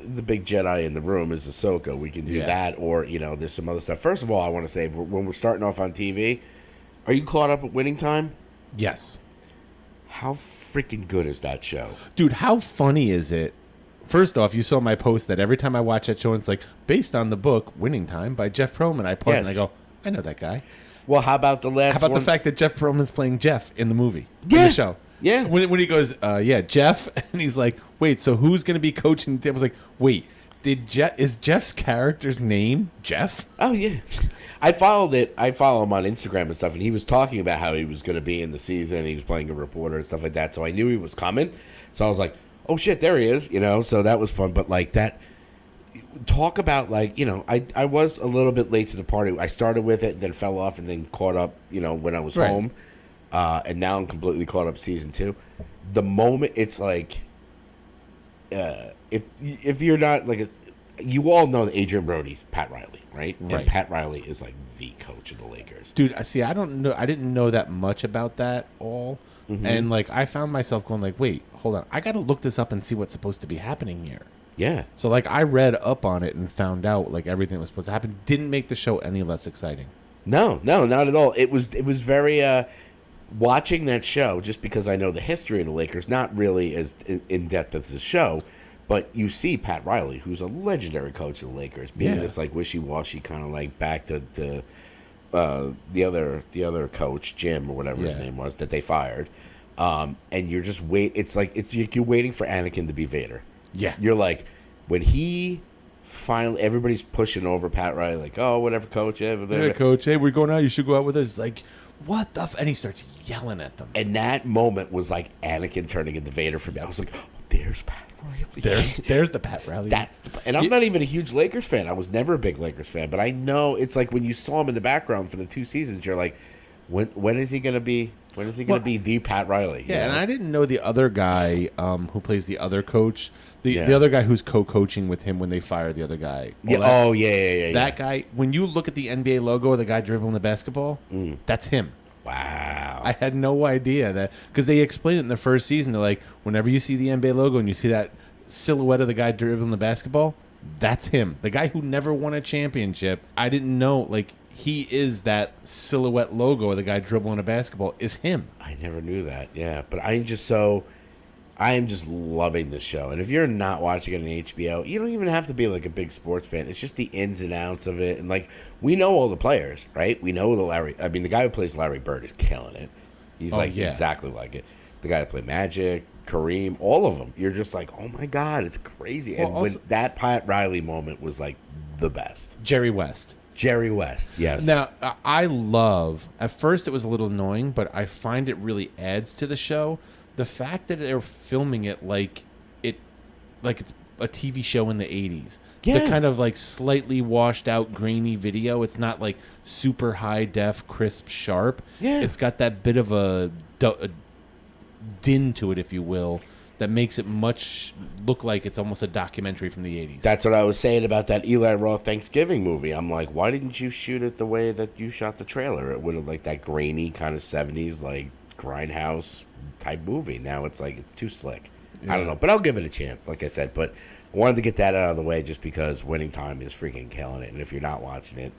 the big Jedi in the room is AHSOKA. We can do that, or, you know, there's some other stuff. First of all, I want to say, when we're starting off on TV, are you caught up at Winning Time? Yes. How freaking good is that show? Dude, how funny is it? First off, you saw my post that every time I watch that show, it's like, based on the book Winning Time by Jeff Pearlman. I pause and I go, I know that guy. Well, how about the last How about one? the fact that Jeff Pearlman's playing Jeff in the movie? Yeah. In the show. Yeah. When he goes, Jeff, and he's like, wait, so who's going to be coaching? I was like, wait, is Jeff's character's name Jeff? Oh, yeah. I follow him on Instagram and stuff, and he was talking about how he was going to be in the season, and he was playing a reporter and stuff like that, so I knew he was coming. So I was like, oh, shit, there he is, you know, so that was fun. But, like, that, talk about, like, you know, I was a little bit late to the party. I started with it, then fell off, and then caught up, you know, when I was home. And now I'm completely caught up season 2. The moment it's like, if you're not like, you all know that Adrian Brody's Pat Riley, right? And Pat Riley is like the coach of the Lakers. Dude, I see. I didn't know that much about that all, and like I found myself going like, wait, hold on, I got to look this up and see what's supposed to be happening here. Yeah. So like I read up on it and found out like everything that was supposed to happen. Didn't make the show any less exciting. No, not at all. It was very. Watching that show, just because I know the history of the Lakers, not really as in-depth as the show, but you see Pat Riley, who's a legendary coach of the Lakers, being this like wishy-washy kind of like back to the other coach, Jim, or whatever his name was, that they fired. And you're just it's like you're waiting for Anakin to be Vader. Yeah. You're like, when he finally, everybody's pushing over Pat Riley, like, oh, whatever, coach. Yeah, coach, hey, we're going out, you should go out with us. It's like, what the and he starts yelling at them. And that moment was like Anakin turning into Vader for me. I was like, oh, there's Pat Riley. There's the Pat Riley. And I'm not even a huge Lakers fan. I was never a big Lakers fan, but I know it's like when you saw him in the background for the 2 seasons, you're like, when is he going to be? When is he going to be the Pat Riley? Yeah, and I didn't know the other guy who plays the other coach, the other guy who's co-coaching with him when they fire the other guy. That guy, when you look at the NBA logo of the guy dribbling the basketball, that's him. Wow. I had no idea that, because they explained it in the first season. They're like, whenever you see the NBA logo and you see that silhouette of the guy dribbling the basketball, that's him. The guy who never won a championship. I didn't know, like, he is that silhouette logo of the guy dribbling a basketball is him. I never knew that. Yeah, but I am just loving this show. And if you're not watching it on HBO, you don't even have to be like a big sports fan. It's just the ins and outs of it. And like, we know all the players, right? We know the guy who plays Larry Bird is killing it. He's exactly like it. The guy who played Magic, Kareem, all of them. You're just like, oh my God, it's crazy. Well, and when that Pat Riley moment was like the best. Jerry West, yes. Now, I love, at first it was a little annoying, but I find it really adds to the show. The fact that they're filming it like it's a TV show in the 80s. Yeah. The kind of like slightly washed out grainy video. It's not like super high def, crisp, sharp. Yeah. It's got that bit of a din to it, if you will, that makes it much look like it's almost a documentary from the 80s. That's what I was saying about that Eli Roth Thanksgiving movie. I'm like, why didn't you shoot it the way that you shot the trailer? It would have like that grainy kind of 70s like grindhouse type movie. Now it's like it's too slick. I don't know, but I'll give it a chance, like I said. But I wanted to get that out of the way just because Winning Time is freaking killing it. And if you're not watching it,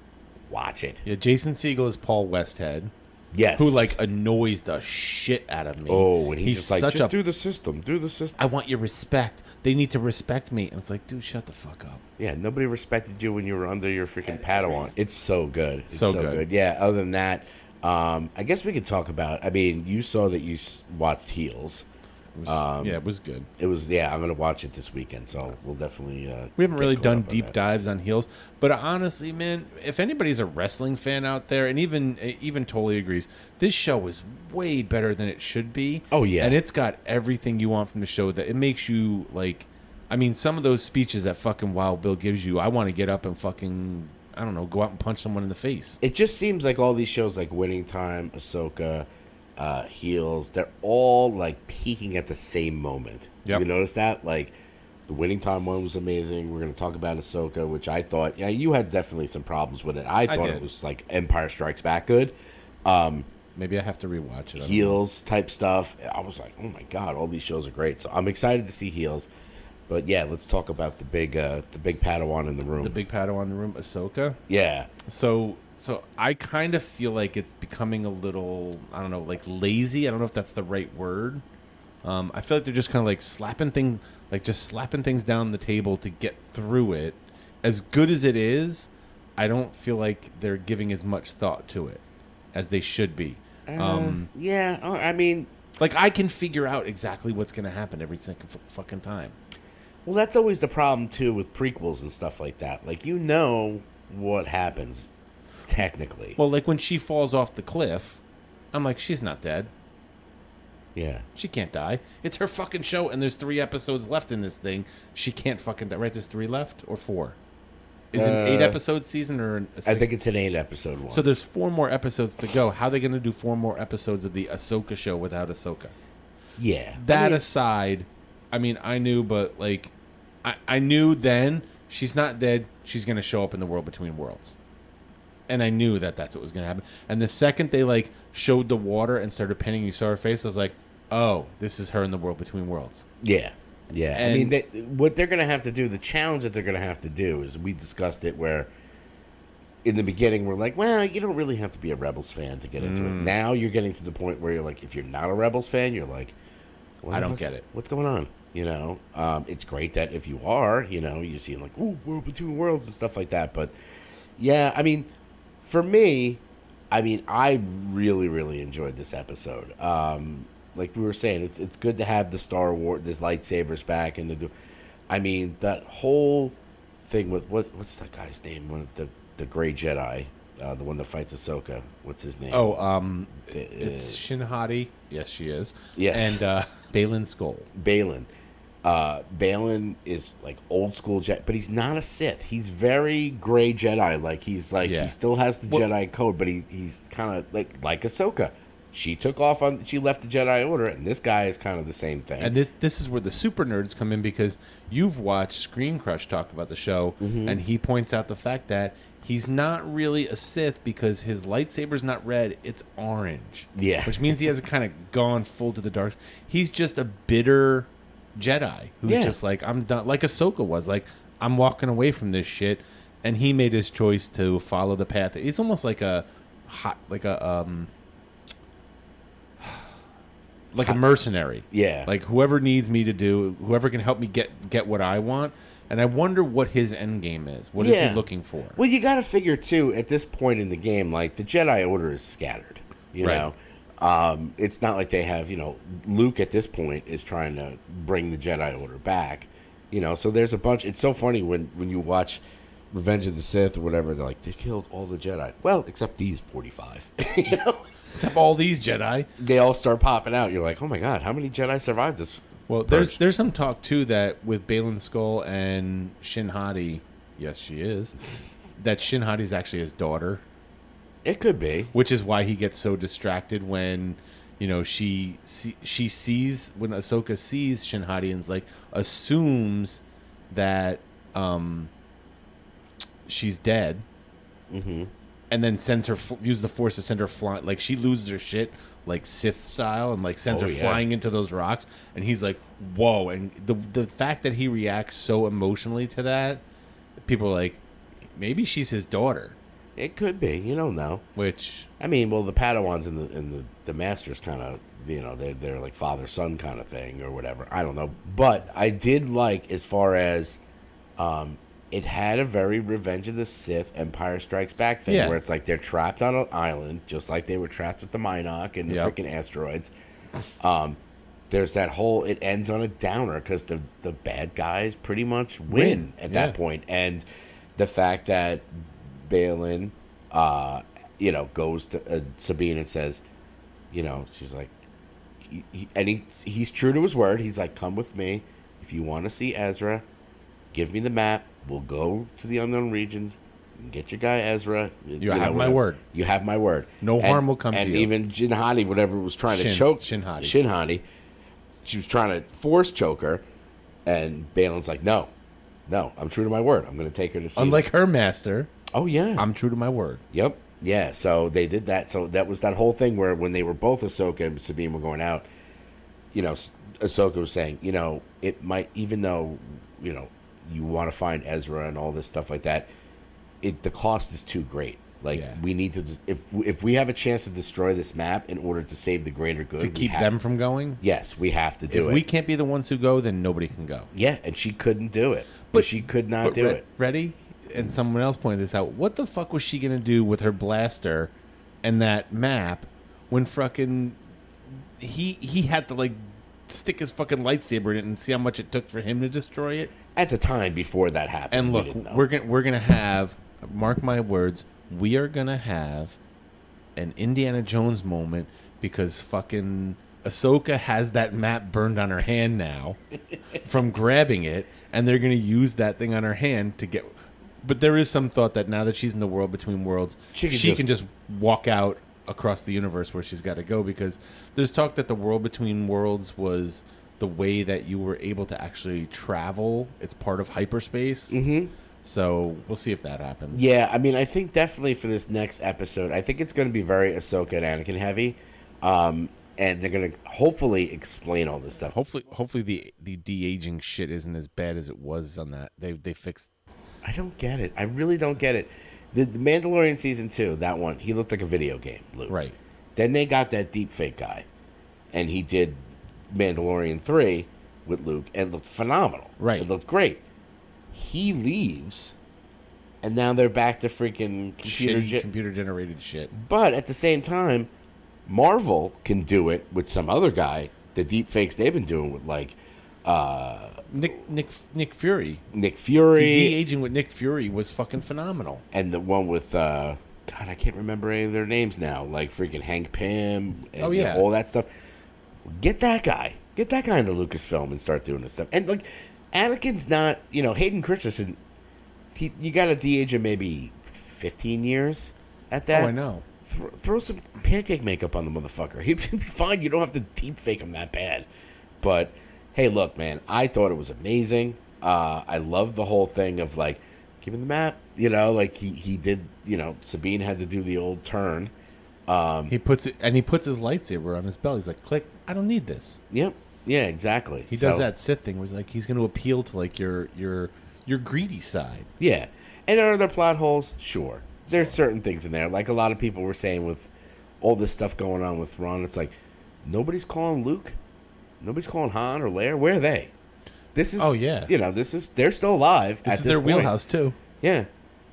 watch it. Yeah, Jason Segel is Paul Westhead. Yes. Who, like, annoys the shit out of me. Oh, and he's just like, such do the system, do the system. I want your respect. They need to respect me. And it's like, dude, shut the fuck up. Yeah, nobody respected you when you were under your freaking Padawan. It's so good. It's so good. Yeah, other than that, I guess we could talk about, I mean, you saw that you watched Heels. It was good. It was, yeah, I'm going to watch it this weekend, so we'll definitely... we haven't really done deep dives on Heels, but honestly, man, if anybody's a wrestling fan out there, and even totally agrees, this show is way better than it should be. Oh, yeah. And it's got everything you want from the show that it makes you, like... I mean, some of those speeches that fucking Wild Bill gives you, I want to get up and fucking, I don't know, go out and punch someone in the face. It just seems like all these shows like Winning Time, AHSOKA, Heels, they're all like peaking at the same moment. Yep. You notice that? Like the Winning Time one was amazing. We're going to talk about AHSOKA, which I thought, yeah, you had definitely some problems with it. I thought it was like Empire Strikes Back good. Maybe I have to rewatch it. Heels type stuff. I was like, oh my God, all these shows are great. So I'm excited to see Heels. But yeah, let's talk about the big Padawan in the room. The big Padawan in the room, AHSOKA. Yeah. So I kind of feel like it's becoming a little, I don't know, like lazy. I don't know if that's the right word. I feel like they're just kind of like slapping things down the table to get through it. As good as it is, I don't feel like they're giving as much thought to it as they should be. Yeah, I mean, like I can figure out exactly what's going to happen every second fucking time. Well, that's always the problem, too, with prequels and stuff like that. Like, you know what happens, technically. Well, like when she falls off the cliff, I'm like, she's not dead. Yeah. She can't die. It's her fucking show, and there's 3 episodes left in this thing. She can't fucking die. Right, there's 3 left? Or 4? Is it an 8-episode season or a 6? I think it's an 8-episode one. So there's 4 more episodes to go. How are they going to do 4 more episodes of the AHSOKA show without AHSOKA? Yeah. That aside, I mean, I knew, but, like... I knew then she's not dead. She's going to show up in the World Between Worlds. And I knew that that's what was going to happen. And the second they, like, showed the water and started painting, you saw her face, I was like, oh, this is her in the World Between Worlds. Yeah. Yeah. And I mean, what they're going to have to do, the challenge that they're going to have to do is we discussed it where in the beginning we're like, well, you don't really have to be a Rebels fan to get into it. Now you're getting to the point where you're like, if you're not a Rebels fan, you're like, I don't get it. What's going on? You know, it's great that if you are, you know, you're seeing like, ooh, World Between Worlds and stuff like that. But yeah, I mean, for me, I mean, I really, really enjoyed this episode. Like we were saying, it's good to have the Star Wars, the lightsabers back, and I mean, that whole thing with what's that guy's name? One of the Gray Jedi, the one that fights Ahsoka. What's his name? Oh, it's Shin Hati. Yes, she is. Yes, and Baylan Skoll. Baylan is like old school Jedi, but he's not a Sith. He's very Gray Jedi. Like he's like he still has the Jedi code, but he's kind of like Ahsoka. She took off on. She left the Jedi Order, and this guy is kind of the same thing. And this is where the super nerds come in because you've watched Screen Crush talk about the show, and he points out the fact that he's not really a Sith because his lightsaber's not red; it's orange. Yeah, which means he hasn't kind of gone full to the dark. He's just a bitter Jedi who's just like, I'm done. Like Ahsoka was like, I'm walking away from this shit, and he made his choice to follow the path. He's almost like a mercenary. Yeah. Like whoever needs me to do, whoever can help me get what I want. And I wonder what his end game is. What is he looking for? Well, you got to figure too at this point in the game, like the Jedi Order is scattered. You know, it's not like they have. You know, Luke at this point is trying to bring the Jedi Order back. You know, so there's a bunch. It's so funny when you watch Revenge of the Sith or whatever. They're like, they killed all the Jedi. Well, except these 45. You know. Except all these Jedi. They all start popping out. You're like, oh my God, how many Jedi survived this? Well, there's some talk, too, that with Baylan Skoll and Shin Hati, yes, she is, that Shin Hati is actually his daughter. It could be. Which is why he gets so distracted when, you know, she sees, when Ahsoka sees Shin Hati and like, assumes that she's dead. and then sends her use the Force to send her flying. Like she loses her shit, like Sith style, and like sends her flying into those rocks. And he's like, "Whoa!" And the fact that he reacts so emotionally to that, people are like, maybe she's his daughter. It could be. You don't know. Which I mean, well, the Padawans and the Masters kind of, you know, they're like father-son kind of thing or whatever. I don't know. But I did like, as far as, it had a very Revenge of the Sith, Empire Strikes Back thing, where it's like they're trapped on an island, just like they were trapped with the Minoc and the freaking asteroids. There's that whole, it ends on a downer because the bad guys pretty much win at that point. And the fact that Balin, you know, goes to Sabine and says, you know, she's like, he's true to his word. He's like, come with me. If you want to see Ezra, give me the map. We'll go to the unknown regions and get your guy Ezra. You have my word. You have my word. No harm will come to you. And even Jinhadi, whatever, was trying to choke Shinhadi. She was trying to force choke her, and Balin's like, no, I'm true to my word. I'm going to take her to see Unlike her master. Oh, yeah. I'm true to my word. Yep. Yeah, so they did that. So that was that whole thing where when they were both Ahsoka and Sabine were going out, you know, Ahsoka was saying, you know, it might, even though, you know, you want to find Ezra and all this stuff like that, the cost is too great. Like, we need to, if we have a chance to destroy this map in order to save the greater good. To keep them from going? Yes, we have to do it. If we can't be the ones who go, then nobody can go. Yeah, and she couldn't do it. But she could not do it. Ready? And someone else pointed this out. What the fuck was she going to do with her blaster and that map when fucking he had to, like, stick his fucking lightsaber in it and see how much it took for him to destroy it? At the time before that happened. And look, we're gonna have, mark my words, we are gonna have an Indiana Jones moment because fucking Ahsoka has that map burned on her hand now from grabbing it, and they're gonna use that thing on her hand to get. But there is some thought that now that she's in the world between worlds, she can just walk out across the universe where she's got to go, because there's talk that the world between worlds was the way that you were able to actually travel. It's part of hyperspace. Mm-hmm. So we'll see if that happens. Yeah, I mean, I think definitely for this next episode, I think it's going to be very Ahsoka and Anakin heavy. And they're going to hopefully explain all this stuff. Hopefully the de-aging shit isn't as bad as it was on that. They fixed. I don't get it. I really don't get it. The Mandalorian Season 2, that one, he looked like a video game, Luke. Right. Then they got that deep fake guy. And he did Mandalorian 3 with Luke and looked phenomenal. Right. It looked great. He leaves, and now they're back to freaking computer-generated shit. But at the same time, Marvel can do it with some other guy. The deep fakes they've been doing with, like... Nick Fury. Nick Fury. The de-aging with Nick Fury was fucking phenomenal. And the one with... God, I can't remember any of their names now. Like freaking Hank Pym. And, you know, all that stuff. Get that guy. Get that guy into Lucasfilm and start doing this stuff. And, like, Anakin's not... You know, Hayden Christensen, you got to de-age him maybe 15 years at that. Oh, I know. Throw some pancake makeup on the motherfucker. He'd be fine. You don't have to deep fake him that bad. But... Hey, look, man, I thought it was amazing. I love the whole thing of, like, give him the map. You know, like, he did, you know, Sabine had to do the old turn. He puts his lightsaber on his belt. He's like, click, I don't need this. Yep. Yeah, exactly. He does that Sith thing where he's like, he's going to appeal to, like, your greedy side. Yeah. And are there plot holes? Sure. There's certain things in there. Like a lot of people were saying with all this stuff going on with Thrawn, it's like, nobody's calling Luke. Nobody's calling Han or Leia. Where are they? This is, you know, they're still alive. This is their wheelhouse too. Yeah,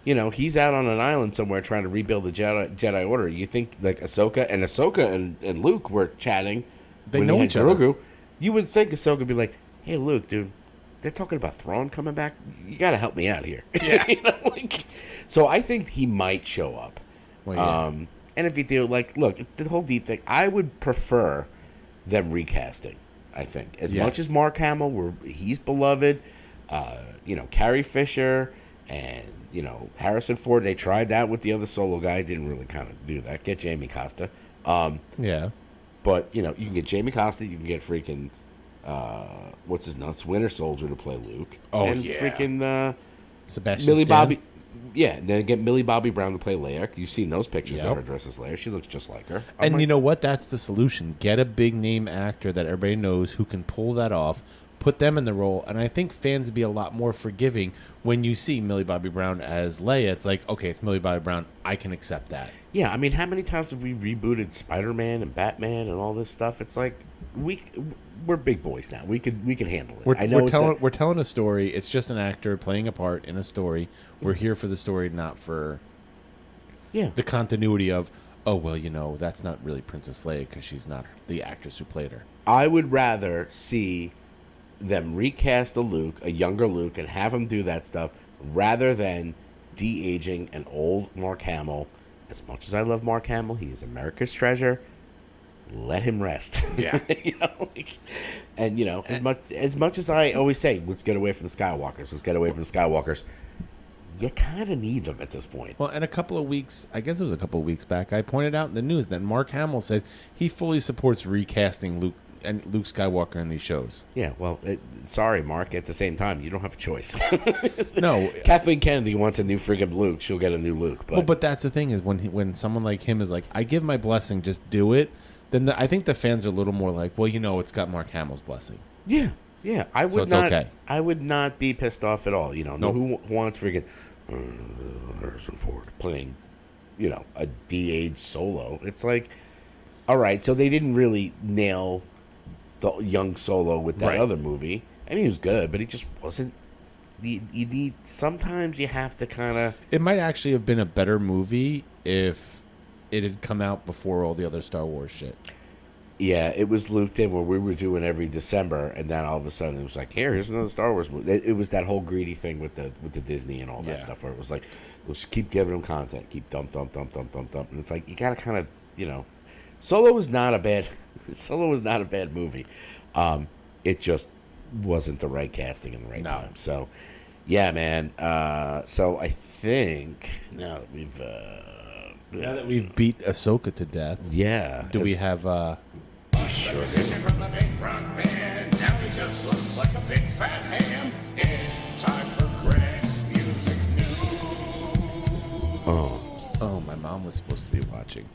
you know, he's out on an island somewhere trying to rebuild the Jedi Order. You think like Ahsoka and Luke were chatting. They know each other. You would think Ahsoka would be like, "Hey, Luke, dude, they're talking about Thrawn coming back. You got to help me out here." Yeah. You know, like, so I think he might show up. Well, yeah. And if you do, like, look, it's the whole deep thing. I would prefer them recasting. I think as much as Mark Hamill, he's beloved. You know, Carrie Fisher and, you know, Harrison Ford. They tried that with the other Solo guy. Didn't really kind of do that. Get Jamie Costa. Yeah. But, you know, you can get Jamie Costa. You can get freaking what's his nuts Winter Soldier to play Luke. Oh, and freaking Sebastian Yeah, and then get Millie Bobby Brown to play Leia. You've seen those pictures of her dressed as Leia. She looks just like her. And you know what? That's the solution. Get a big name actor that everybody knows who can pull that off. Put them in the role, and I think fans would be a lot more forgiving when you see Millie Bobby Brown as Leia. It's like, okay, it's Millie Bobby Brown. I can accept that. Yeah, I mean, how many times have we rebooted Spider-Man and Batman and all this stuff? It's like we're big boys now. We can handle it. We're telling a story. It's just an actor playing a part in a story. We're here for the story, not for the continuity of, oh, well, you know, that's not really Princess Leia because she's not the actress who played her. I would rather see them recast a younger Luke, and have him do that stuff rather than de-aging an old Mark Hamill. As much as I love Mark Hamill, he is America's treasure. Let him rest. Yeah. As much as I always say, let's get away from the Skywalkers. You kind of need them at this point. Well, and a couple of weeks back, I pointed out in the news that Mark Hamill said he fully supports recasting Luke Skywalker in these shows. Yeah, well, sorry, Mark. At the same time, you don't have a choice. No, Kathleen Kennedy wants a new friggin' Luke. She'll get a new Luke. But that's the thing is when someone like him is like, I give my blessing, just do it. Then I think the fans are a little more like, well, you know, it's got Mark Hamill's blessing. Yeah. I would okay. I would not be pissed off at all. You know, who wants friggin' Harrison Ford playing, you know, a de-aged Solo? It's like, all right, so they didn't really nail the young Solo with that other movie. I mean, he was good, but he just wasn't. Sometimes you have to kind of. It might actually have been a better movie if it had come out before all the other Star Wars shit. Yeah, it was looped in where we were doing every December, and then all of a sudden it was like, here's another Star Wars movie. It was that whole greedy thing with the Disney and all that stuff, where it was like, let's keep giving them content, keep dump, and it's like you gotta kind of, you know, Solo was not a bad movie. It just wasn't the right casting in the right time. So, yeah, man. So I think now that we've beat AHSOKA to death, do we have? Sure. From the big front band, now he just looks like a big fat ham. It's time for Greg's music news. Oh, my mom was supposed to be watching.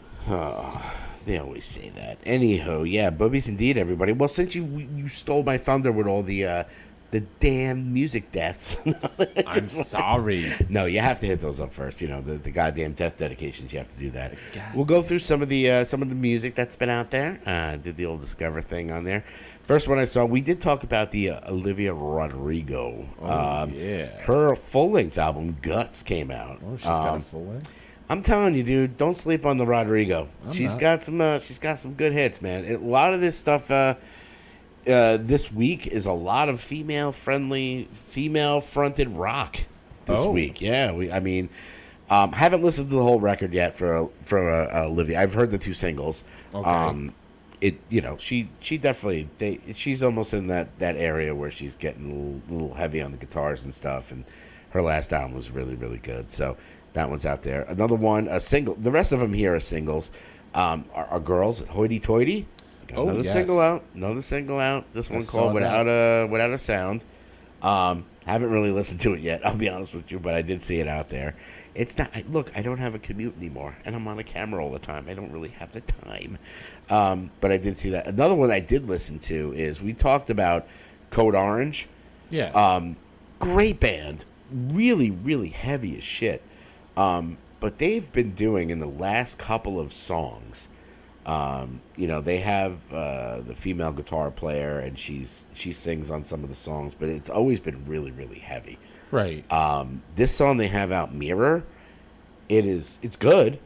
They always say that. Anyhow, yeah, boobies indeed, everybody. Well, since you stole my thunder with all the damn music deaths. I'm sorry. No, you have to hit those up first. You know, the goddamn death dedications. You have to do that. We'll go through some of the music that's been out there. Did the old Discover thing on there. First one I saw, we did talk about the Olivia Rodrigo. Her full-length album, Guts, came out. Oh, she's got a full-length? I'm telling you, dude, don't sleep on the Rodrigo. She's got some good hits, man. A lot of this stuff this week is a lot of female-fronted rock this week. Yeah, haven't listened to the whole record yet for Olivia. I've heard the two singles. Okay. She definitely she's almost in that area where she's getting a little heavy on the guitars and stuff, and her last album was really, really good. So that one's out there. Another one, a single. The rest of them here are singles. Are girls, Hoity Toity. Another single out. This one called Without a Sound. Haven't really listened to it yet, I'll be honest with you, but I did see it out there. It's not. Look, I don't have a commute anymore, and I'm on a camera all the time. I don't really have the time. But I did see that. Another one I did listen to is, we talked about Code Orange. Yeah. Great band. Really, really heavy as shit. But they've been doing, in the last couple of songs, they have the female guitar player, and she sings on some of the songs, but it's always been really, really heavy. Right. This song they have out, Mirror, it's good,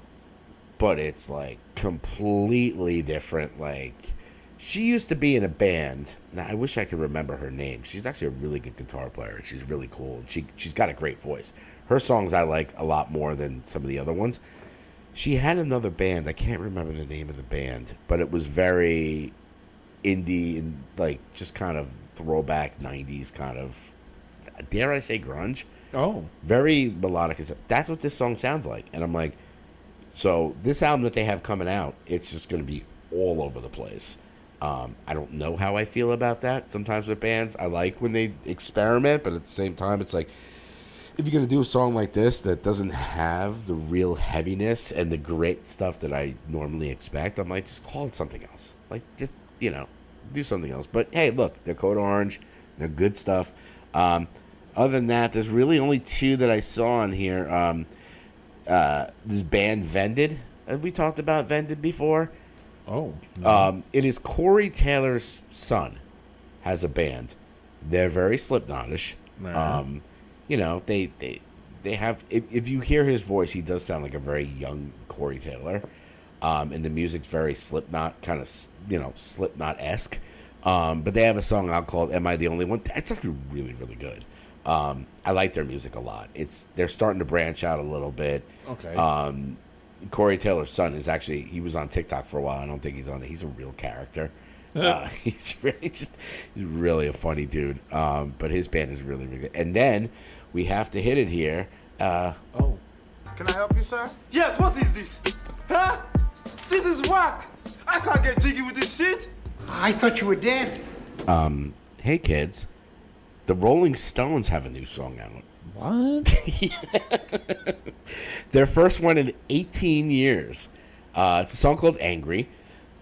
but it's like completely different. Like, she used to be in a band. Now, I wish I could remember her name. She's actually a really good guitar player. She's really cool. And she's got a great voice. Her songs I like a lot more than some of the other ones. She had another band. I can't remember the name of the band, but it was very indie and like just kind of throwback 90s kind of, dare I say, grunge. Oh. Very melodic. That's what this song sounds like. And I'm like, so this album that they have coming out, it's just going to be all over the place. I don't know how I feel about that. Sometimes with bands, I like when they experiment, but at the same time, it's like, if you're going to do a song like this that doesn't have the real heaviness and the great stuff that I normally expect, I'm like, just call it something else. Like, just, do something else. But, hey, look, they're Code Orange. They're good stuff. Other than that, there's really only two that I saw on here. This band, Vended. Have we talked about Vended before? Oh. No. It is Corey Taylor's son has a band. They're very Slipknotish. Right. They have, if you hear his voice, he does sound like a very young Corey Taylor. And the music's very Slipknot, kind of, Slipknot-esque. But they have a song out called Am I the Only One? It's actually really, really good. I like their music a lot. They're starting to branch out a little bit. Okay. Corey Taylor's son is actually, he was on TikTok for a while. I don't think he's on there. He's a real character. He's really a funny dude. But his band is really, really good. And then we have to hit it here. Oh. Can I help you, sir? Yes, what is this? Huh? This is whack. I can't get jiggy with this shit. I thought you were dead. Hey, kids. The Rolling Stones have a new song out. What? Their first one in 18 years. It's a song called Angry.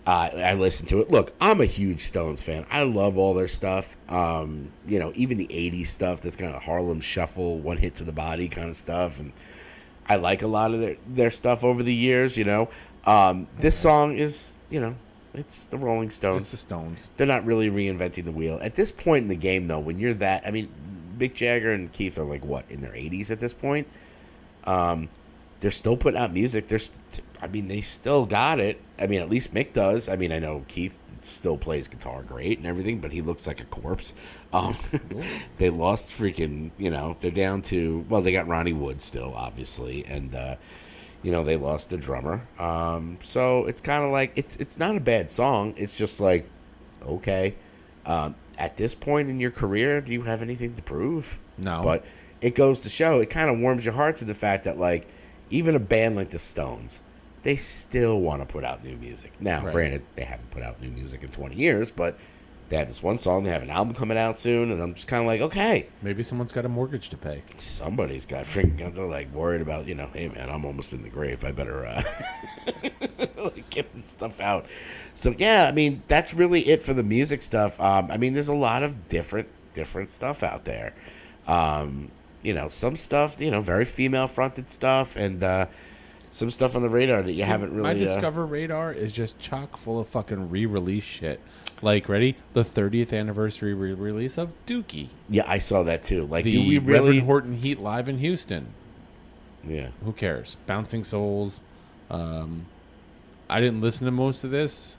I listened to it. Look, I'm a huge Stones fan. I love all their stuff. Even the 80s stuff, that's kind of Harlem Shuffle, One Hit to the Body kind of stuff. And I like a lot of their stuff over the years, This song is, it's the Rolling Stones. It's the Stones. They're not really reinventing the wheel. At this point in the game, though, when you're that, Mick Jagger and Keith are like, what, in their 80s at this point? They're still putting out music. They still got it. At least Mick does. I know Keith still plays guitar great and everything, but he looks like a corpse. They lost freaking, they're down to, well, they got Ronnie Wood still, obviously, and, they lost the drummer. So it's kind of like, it's not a bad song. It's just like, okay. At this point in your career, do you have anything to prove? No. But it goes to show, it kind of warms your heart to the fact that, like, even a band like the Stones, they still want to put out new music. Now, Right. Granted, they haven't put out new music in 20 years, but they have this one song, they have an album coming out soon, and I'm just kind of like, okay. Maybe someone's got a mortgage to pay. Somebody's got freaking, they're like worried about, hey man, I'm almost in the grave. I better get this stuff out. So yeah, that's really it for the music stuff. There's a lot of different stuff out there. Some stuff, very female fronted stuff, and some stuff on the radar that you haven't really. My Discover radar is just chock full of fucking re-release shit. Like, ready? The 30th anniversary re-release of Dookie. Yeah, I saw that too. Like, The do we really? Reverend Horton Heat live in Houston. Yeah. Who cares? Bouncing Souls. I didn't listen to most of this.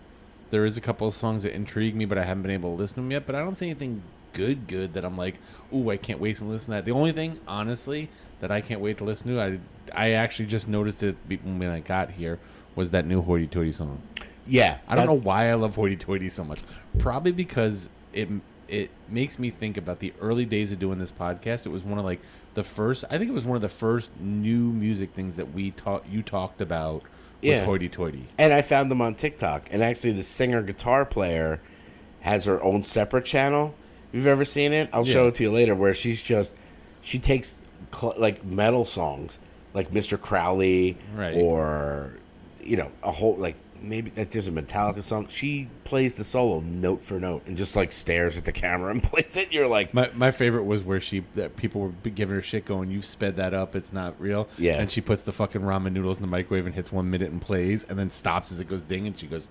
There is a couple of songs that intrigue me, but I haven't been able to listen to them yet. But I don't see anything good that I'm like, ooh, I can't wait to listen to that. The only thing, honestly, that I can't wait to listen to, I actually just noticed it when I got here, was that new Hoity Toity song. Yeah. I don't know why I love Hoity Toity so much. Probably because it makes me think about the early days of doing this podcast. It was one of the first new music things that you talked about was Hoity Toity. And I found them on TikTok. And actually the singer guitar player has her own separate channel. You've ever seen it? I'll show it to you later, where she takes metal songs like Mr. Crowley, right, or a whole, like, maybe that there's a Metallica song. She plays the solo note for note and just like stares at the camera and plays it. You're like, my favorite was where people were giving her shit, going, "You've sped that up. It's not real." Yeah. And she puts the fucking ramen noodles in the microwave and hits 1 minute and plays, and then stops as it goes ding, and she goes,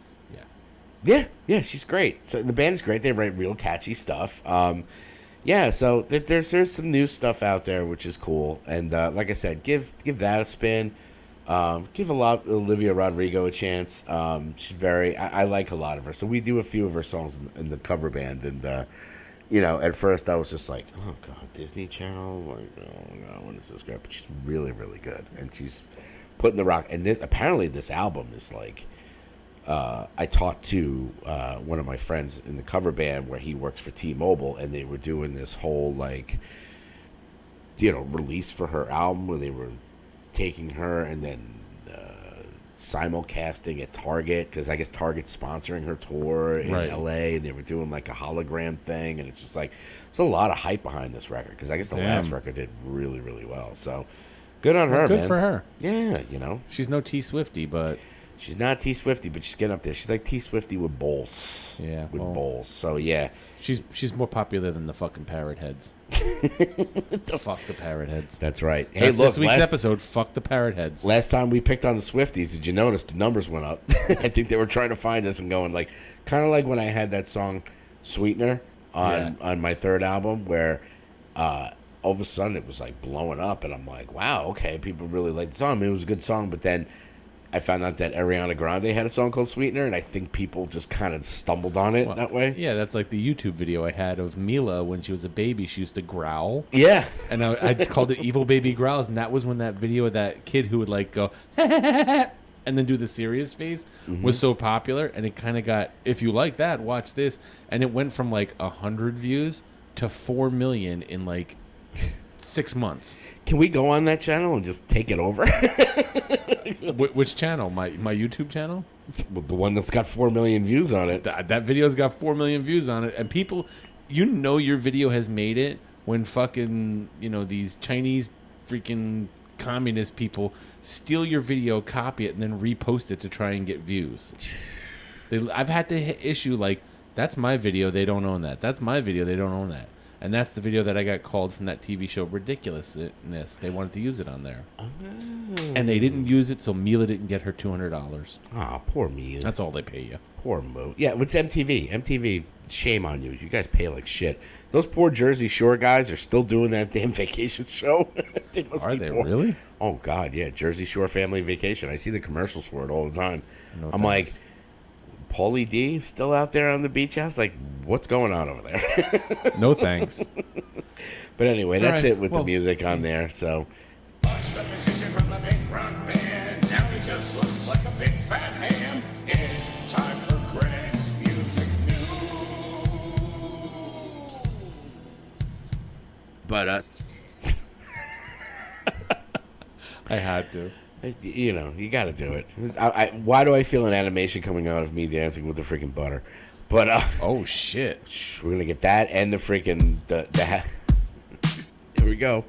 Yeah, she's great. So the band is great. They write real catchy stuff. So there's some new stuff out there, which is cool. And like I said, give that a spin. Give Olivia Rodrigo a chance. She's I like a lot of her. So we do a few of her songs in the cover band, and at first I was just like, oh god, Disney Channel, like, oh god, what is this guy? But she's really, really good, and she's putting the rock. And apparently this album is like. I talked to one of my friends in the cover band where he works for T-Mobile, and they were doing this whole release for her album where they were taking her and then simulcasting at Target because I guess Target's sponsoring her tour in LA, and they were doing like a hologram thing, and it's just like it's a lot of hype behind this record because I guess the last record did really, really well. So good on her, good man. for her. Yeah, you know, she's no T Swiftie, but she's not T Swiftie, but she's getting up there. She's like T Swiftie with bowls. Yeah, with bowls. So yeah, she's more popular than the fucking Parrotheads. Fuck the Parrotheads. That's right. Hey, look, this week's episode. Fuck the Parrotheads. Last time we picked on the Swifties, did you notice the numbers went up? I think they were trying to find us and going like, kind of like when I had that song "Sweetener" on my third album, where all of a sudden it was like blowing up, and I'm like, wow, okay, people really like the song. I mean, it was a good song, but then I found out that Ariana Grande had a song called Sweetener, and I think people just kind of stumbled on it that way. Yeah, that's like the YouTube video I had of Mila when she was a baby. She used to growl. Yeah. And I called it Evil Baby Growls, and that was when that video of that kid who would like go, and then do the serious face was so popular, and it kind of got, if you like that, watch this. And it went from like 100 views to 4 million in like 6 months. Can we go on that channel and just take it over? Which channel? My YouTube channel? The one that's got 4 million views on it. That video's got 4 million views on it. And people, you know your video has made it when fucking, these Chinese freaking communist people steal your video, copy it, and then repost it to try and get views. I've had to issue, like, that's my video, they don't own that. That's my video, they don't own that. And that's the video that I got called from that TV show Ridiculousness. They wanted to use it on there. Oh. And they didn't use it, so Mila didn't get her $200. Ah, poor Mila. That's all they pay you. Poor Mo. Yeah, it's MTV. MTV, shame on you. You guys pay like shit. Those poor Jersey Shore guys are still doing that damn vacation show. Are they really? Oh, God, yeah. Jersey Shore Family Vacation. I see the commercials for it all the time. No, I'm like, Paulie D still out there on the beach house? Like, what's going on over there? No thanks. But anyway, that's it with the music on there. So, Watch the musician from the big rock band. Now he just looks like a big fat ham. It's time for Greg's Music News. but I had to. you got to do it. Why do I feel an animation coming out of me dancing with the freaking butter? But oh shit, we're gonna get that and the freaking the. Here we go.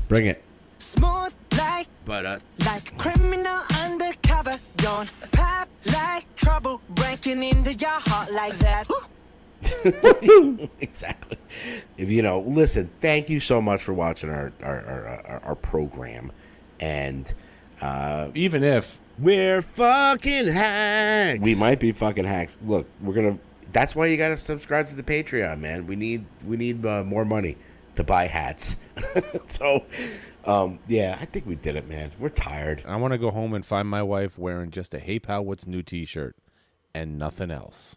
Bring it. Smooth like But like a criminal undercover. Don't pop like trouble breaking into your heart like that. exactly. If listen. Thank you so much for watching our program, and even if we're fucking hacks, we might be fucking hacks. Look, that's why you gotta subscribe to the Patreon, man. We need more money to buy hats. So, yeah, I think we did it, man. We're tired. I want to go home and find my wife wearing just a Hey Pal What's New t-shirt and nothing else.